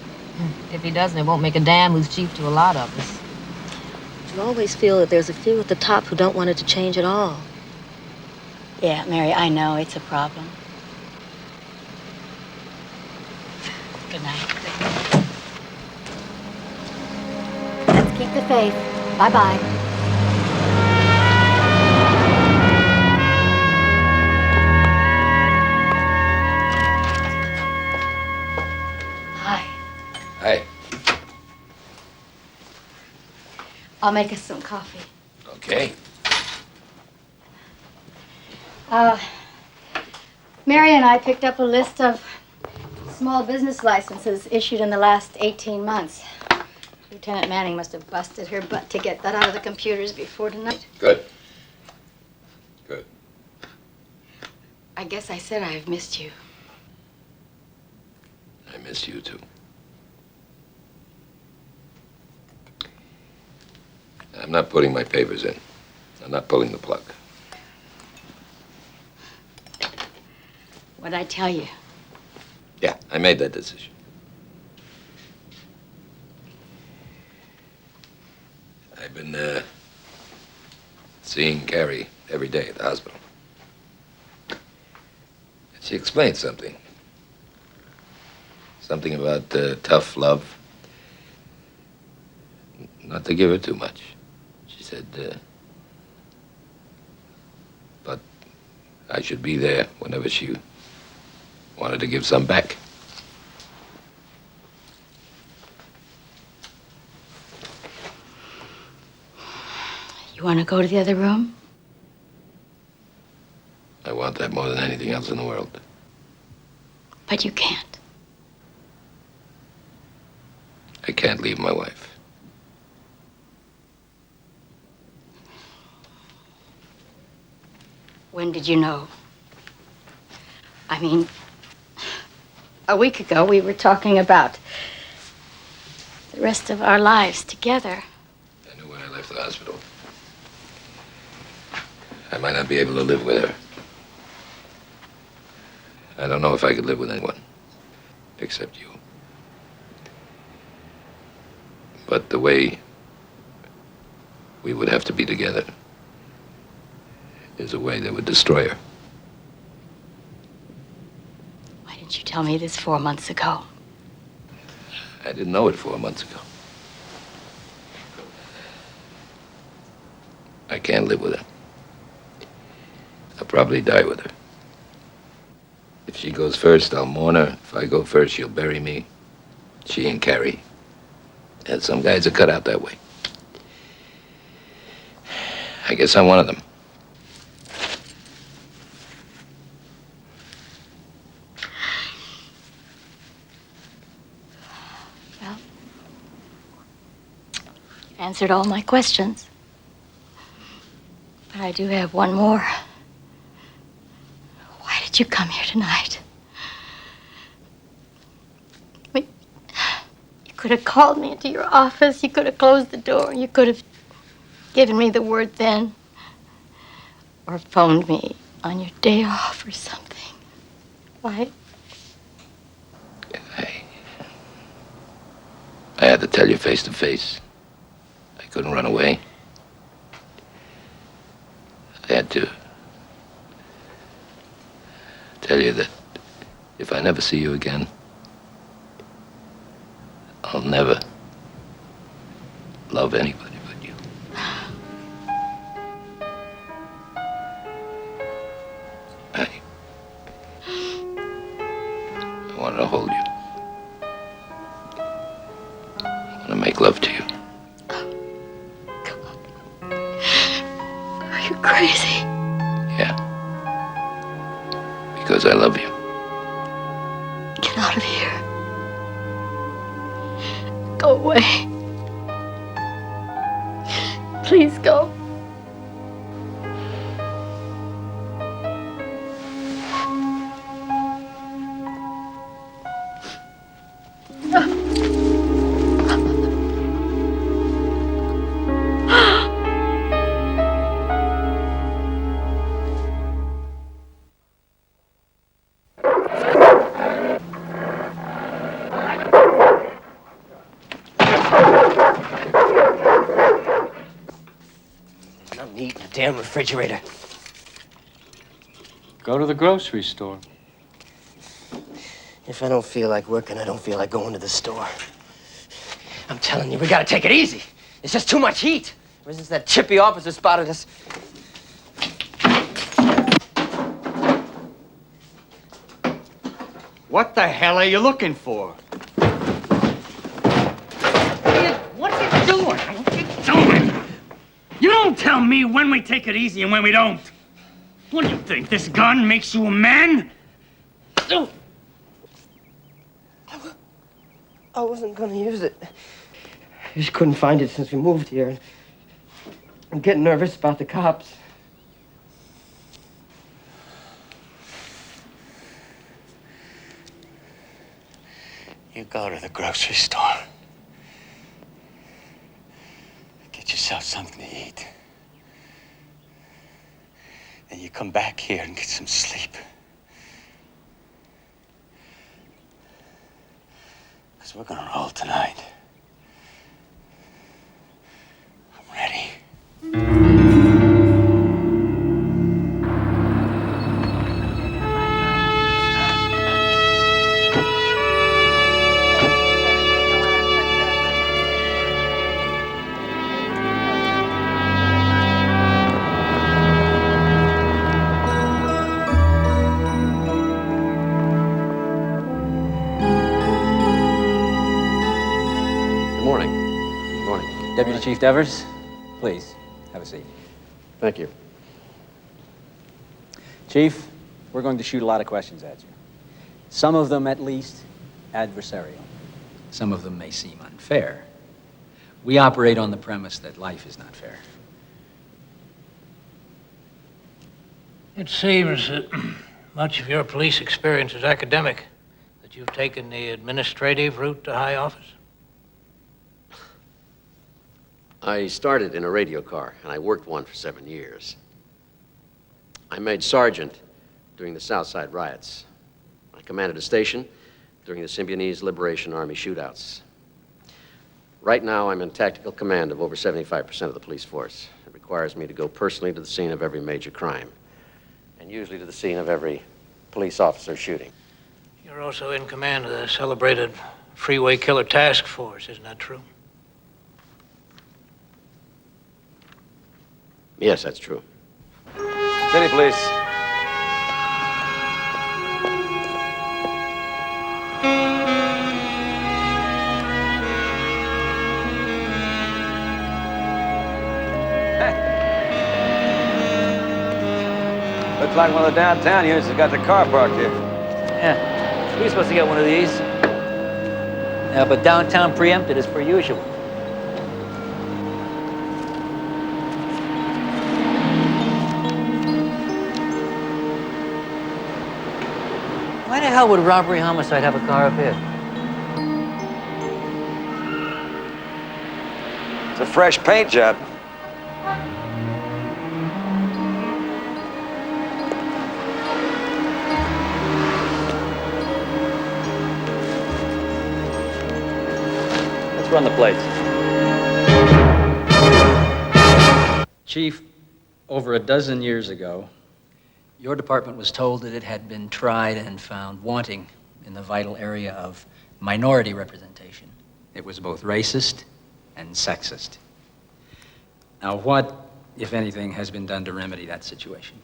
If he doesn't, it won't make a damn who's chief to a lot of us. You always feel that there's a few at the top who don't want it to change at all. Yeah, Mary, I know. It's a problem. Good night. Let's keep the faith. Bye-bye. Hey. I'll make us some coffee. Okay. Mary and I picked up a list of small business licenses issued in the last 18 months. Lieutenant Manning must have busted her butt to get that out of the computers before tonight. Good. Good. I guess I said I've missed you. I miss you, too. I'm not putting my papers in. I'm not pulling the plug. What'd I tell you? Yeah, I made that decision. I've been, seeing Carrie every day at the hospital. She explained something. Something about tough love. Not to give her too much. She said, but I should be there whenever she wanted to give some back. You want to go to the other room? I want that more than anything else in the world. But you can't. I can't leave my wife. When did you know? I mean, a week ago we were talking about the rest of our lives together. I knew when I left the hospital. I might not be able to live with her. I don't know if I could live with anyone, except you. But the way we would have to be together, is a way that would destroy her. Why didn't you tell me this 4 months ago? I didn't know it 4 months ago. I can't live with her. I'll probably die with her. If she goes first, I'll mourn her. If I go first, she'll bury me. She and Carrie. And some guys are cut out that way. I guess I'm one of them. Well, you answered all my questions. But I do have one more. Why did you come here tonight? I mean, you could have called me into your office. You could have closed the door. You could have given me the word then. Or phoned me on your day off or something. Why? I had to tell you face to face. I couldn't run away. I had to tell you that if I never see you again, I'll never love anybody but you. I wanted to hold you. I want to make love to you. Are you crazy? Yeah. Because I love you. Get out of here. Go away. Please go. Nothing to eat in the damn refrigerator. Go to the grocery store. If I don't feel like working, I don't feel like going to the store. I'm telling you, we gotta take it easy. It's just too much heat. Ever since that chippy officer spotted us. What the hell are you looking for? What are you doing? What are you doing? You don't tell me when we take it easy and when we don't. What do you think? This gun makes you a man? Oh. I wasn't gonna use it. I just couldn't find it since we moved here. I'm getting nervous about the cops. You go to the grocery store. Get yourself something to eat. Then you come back here and get some sleep. Because we're gonna roll tonight. I'm ready. Good morning. Good morning. Deputy Chief Devers, please, have a seat. Thank you. Chief, we're going to shoot a lot of questions at you. Some of them, at least, adversarial. Some of them may seem unfair. We operate on the premise that life is not fair. It seems that much of your police experience is academic, that you've taken the administrative route to high office. I started in a radio car, and I worked one for 7 years. I made sergeant during the Southside riots. I commanded a station during the Symbionese Liberation Army shootouts. Right now, I'm in tactical command of over 75% of the police force. requires me to go personally to the scene of every major crime, and usually to the scene of every police officer shooting. You're also in command of the celebrated Freeway Killer Task Force, isn't that true? Yes, that's true. City police. Looks like one of the downtown units has got the car parked here. Yeah, we're supposed to get one of these. Yeah, but downtown preempted as per usual. Why the hell would robbery homicide have a car up here? It's a fresh paint job. Let's run the plates. Chief, over a dozen years ago, your department was told that it had been tried and found wanting in the vital area of minority representation. It was both racist and sexist. Now, what, if anything, has been done to remedy that situation?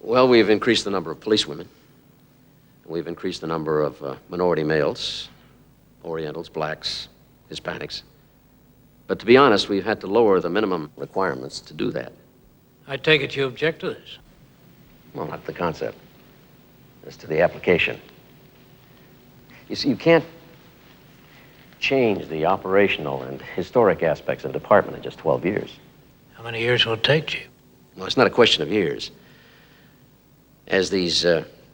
Well, we've increased the number of policewomen. We've increased the number of minority males, Orientals, blacks, Hispanics. But to be honest, we've had to lower the minimum requirements to do that. I take it you object to this. Well, not the concept. As to the application. You see, you can't change the operational and historic aspects of the department in just 12 years. How many years will it take, Chief? Well, it's not a question of years. As these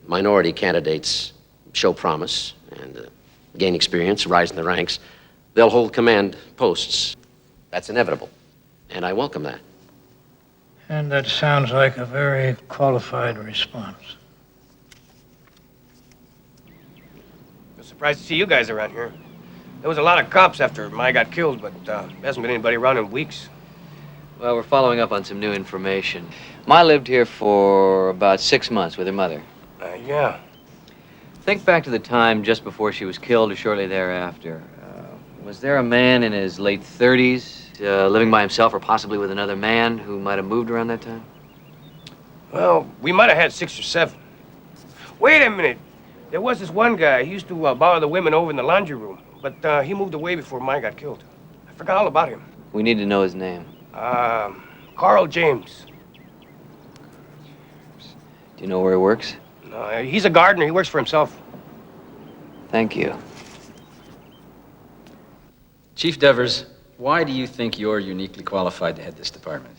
minority candidates show promise and gain experience, rise in the ranks, they'll hold command posts. That's inevitable, and I welcome that. And that sounds like a very qualified response. I'm surprised to see you guys around here. There was a lot of cops after Mai got killed, but there hasn't been anybody around in weeks. Well, we're following up on some new information. Ma lived here for about 6 months with her mother. Yeah. Think back to the time just before she was killed or shortly thereafter. Was there a man in his late 30s living by himself or possibly with another man who might have moved around that time? Well, we might have had 6 or 7. Wait a minute. There was this one guy. He used to bother the women over in the laundry room, but he moved away before Mai got killed. I forgot all about him. We need to know his name. Carl James. Do you know where he works? No, he's a gardener. He works for himself. Thank you. Chief Devers, why do you think you're uniquely qualified to head this department?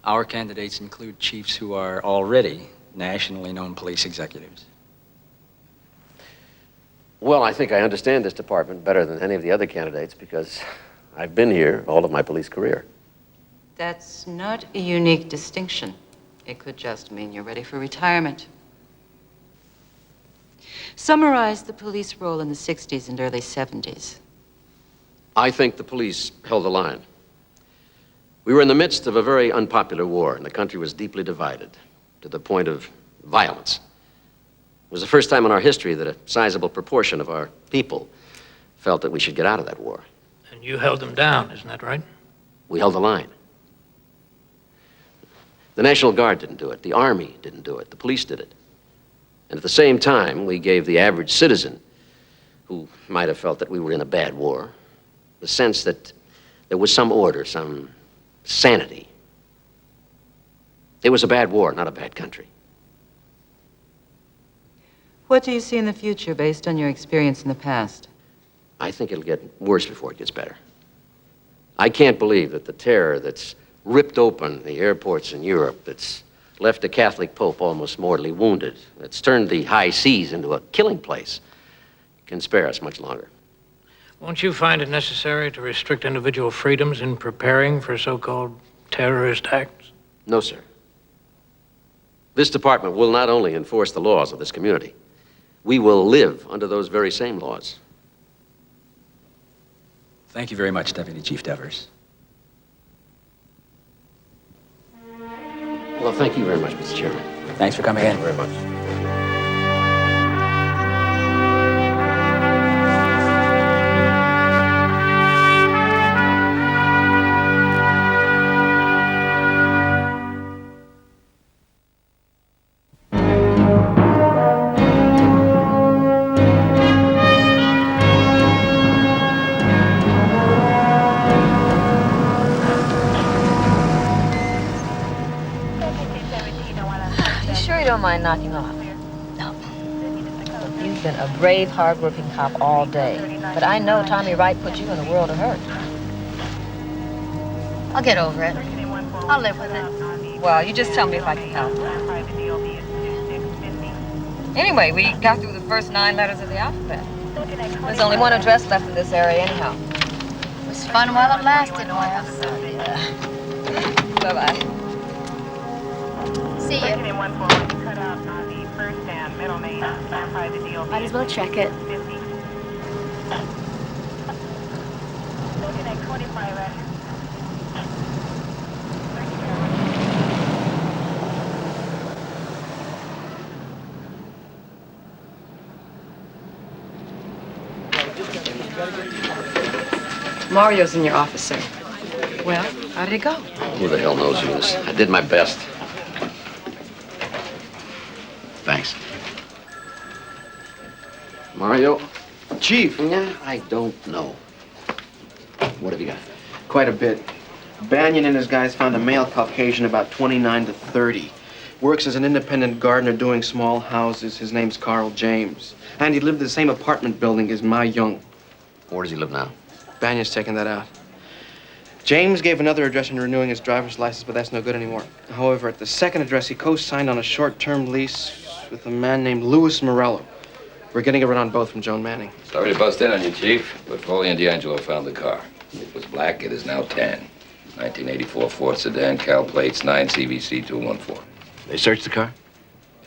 Our candidates include chiefs who are already nationally known police executives. Well, I think I understand this department better than any of the other candidates because I've been here all of my police career. That's not a unique distinction. It could just mean you're ready for retirement. Summarize the police role in the 60s and early 70s. I think the police held the line. We were in the midst of a very unpopular war, and the country was deeply divided to the point of violence. It was the first time in our history that a sizable proportion of our people felt that we should get out of that war. And you held them down, isn't that right? We held the line. The National Guard didn't do it. The Army didn't do it. The police did it. And at the same time, we gave the average citizen, who might have felt that we were in a bad war, the sense that there was some order, some sanity. It was a bad war, not a bad country. What do you see in the future based on your experience in the past? I think it'll get worse before it gets better. I can't believe that the terror that's ripped open the airports in Europe, that's left a Catholic Pope almost mortally wounded, that's turned the high seas into a killing place, can spare us much longer. Won't you find it necessary to restrict individual freedoms in preparing for so-called terrorist acts? No, sir. This department will not only enforce the laws of this community, we will live under those very same laws. Thank you very much, Deputy Chief Devers. Well, thank you very much, Mr. Chairman. Thanks for coming in. Very much. You sure you don't mind knocking off? No. You've been a brave, hard-working cop all day. But I know Tommy Wright put you in a world of hurt. I'll get over it. I'll live with it. Well, you just tell me if I can help. Anyway, we got through the first 9 letters of the alphabet. There's only one address left in this area anyhow. It was fun while it lasted, Oil. Bye-bye. See you. Might as well check it. Mario's in your office, sir. Well, how did it go? Who the hell knows, Eunice? I did my best. Thanks. Mario? Chief. Yeah, I don't know. What have you got? Quite a bit. Banyan and his guys found a male Caucasian about 29 to 30. Works as an independent gardener doing small houses. His name's Carl James. And he lived in the same apartment building as Ma Young. Where does he live now? Banyan's taking that out. James gave another address in renewing his driver's license, but that's no good anymore. However, at the second address, he co-signed on a short-term lease with a man named Louis Morello. We're getting a run on both from Joan Manning. Sorry to bust in on you, Chief, but Foley and D'Angelo found the car. It was black. It is now tan. 1984 Ford sedan, Cal plates, 9 CVC 214. They searched the car?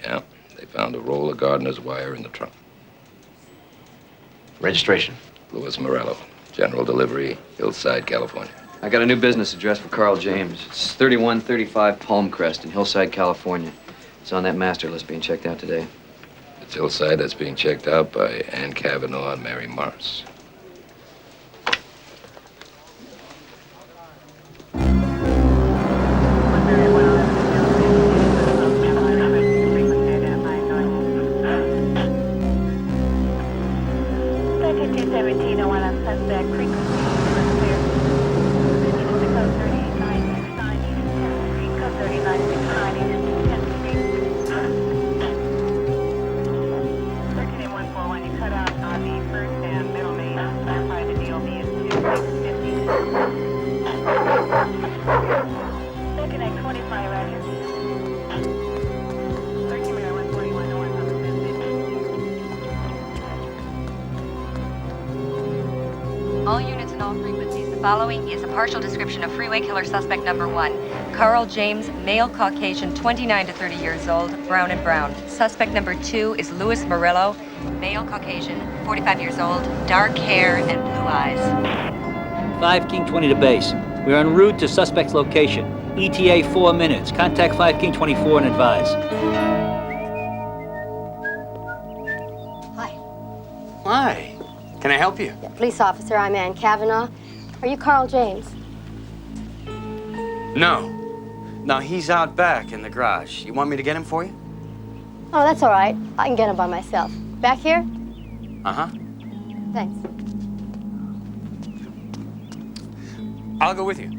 Yeah. They found a roll of gardener's wire in the trunk. Registration? Louis Morello. General delivery, Hillside, California. I got a new business address for Carl James. It's 3135 Palmcrest in Hillside, California. It's on that master list being checked out today. It's Hillside that's being checked out by Ann Cavanaugh and Mary Morris. All units and all frequencies. The following is a partial description of freeway killer suspect number 1. Carl James, male Caucasian, 29 to 30 years old, brown and brown. Suspect number 2 is Louis Morello, male Caucasian, 45 years old, dark hair and blue eyes. 5 King 20 to base. We're en route to suspect's location. ETA 4 minutes. Contact 5 King 24 and advise. Hi. Can I help you? Police officer, I'm Ann Cavanaugh. Are you Carl James? No. No, he's out back in the garage. You want me to get him for you? Oh, that's all right. I can get him by myself. Back here? Uh-huh. Thanks. I'll go with you.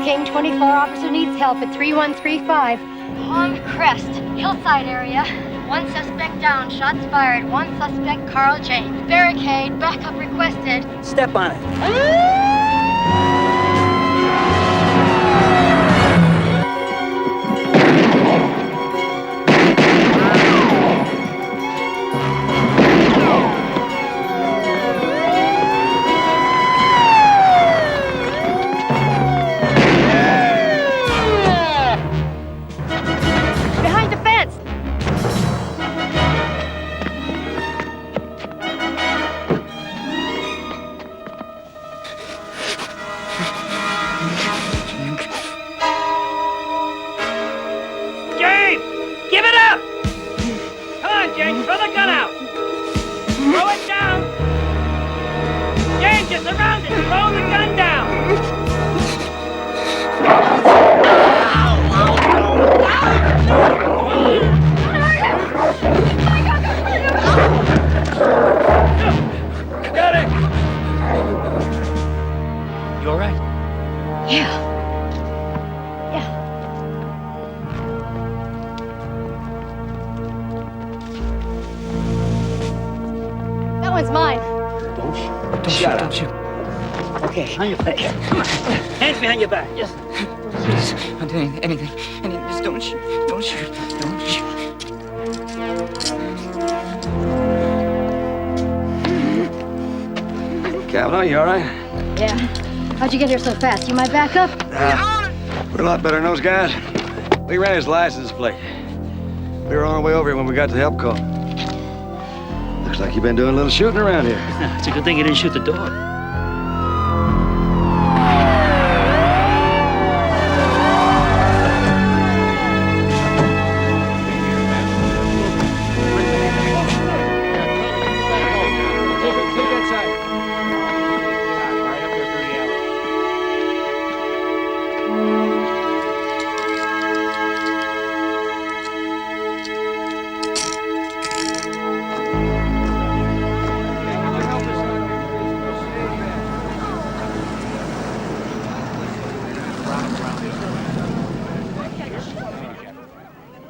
King 24 officer needs help at 3135. Palm Crest, hillside area. One suspect down, shots fired. One suspect, Carl James. Barricade, backup requested. Step on it. Behind the fence. James! Give it up! Come on, James, throw the gun out! Throw it down! James, you're surrounded! Throw the gun down! Got it! You all right? Yeah. That one's mine. Don't shoot, don't shoot. Okay, on your back. Hands behind your back, yes. Please, don't do anything. Just don't shoot. Don't shoot. Don't shoot. Cavanaugh, you all right? Yeah. How'd you get here so fast? You my backup? We're a lot better than those guys. We ran his license plate. We were on our way over here when we got the help call. Looks like you've been doing a little shooting around here. It's a good thing you didn't shoot the dog.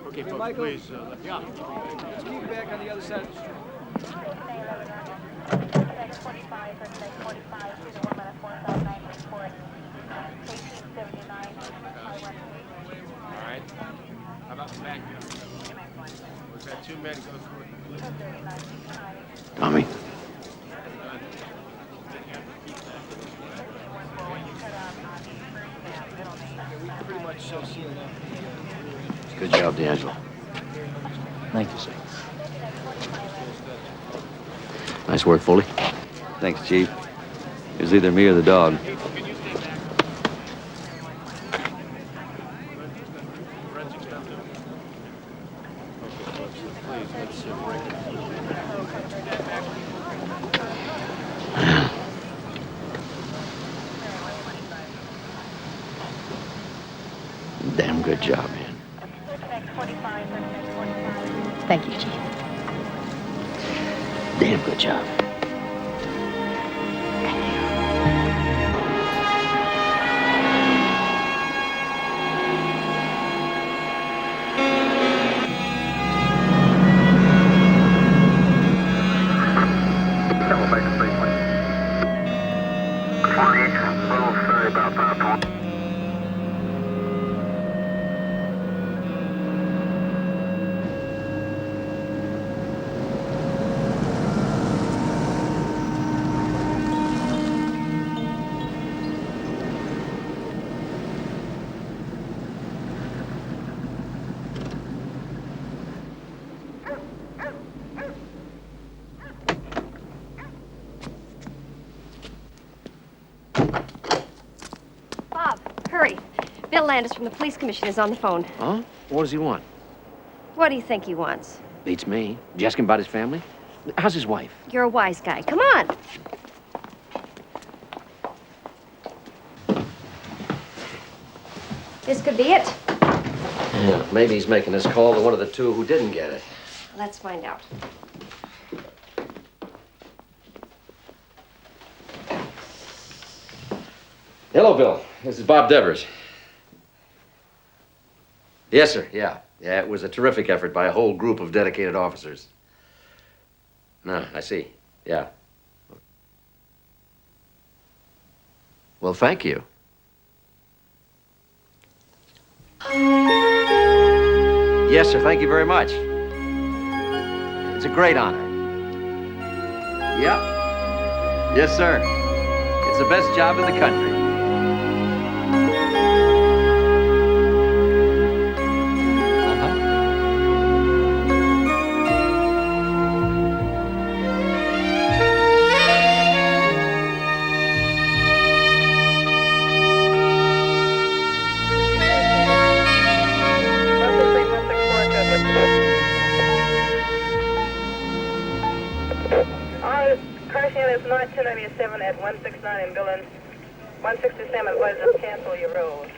Okay, folks, please. Just keep back on the other side of the street. All right. How about the back? We've had 2 men go through it. Tommy. Pretty much so sealed up. Good job, D'Angelo. Thank you, sir. Nice work, Foley. Thanks, Chief. It was either me or the dog. Damn good job, man. Thank you, Chief. Damn good job. Bob, hurry. Bill Landis from the police commission is on the phone. Huh? What does he want? What do you think he wants? Beats me. Did you ask him about his family? How's his wife? You're a wise guy. Come on. This could be it. Yeah, maybe he's making this call to one of the two who didn't get it. Let's find out. Hello, Bill. This is Bob Devers. Yes, sir. Yeah. Yeah, it was a terrific effort by a whole group of dedicated officers. No, I see. Yeah. Well, thank you. Yes, sir. Thank you very much. It's a great honor. Yeah. Yes, sir. It's the best job in the country. Car is 1997 at 169 in Billings. 167 advised us cancel your road.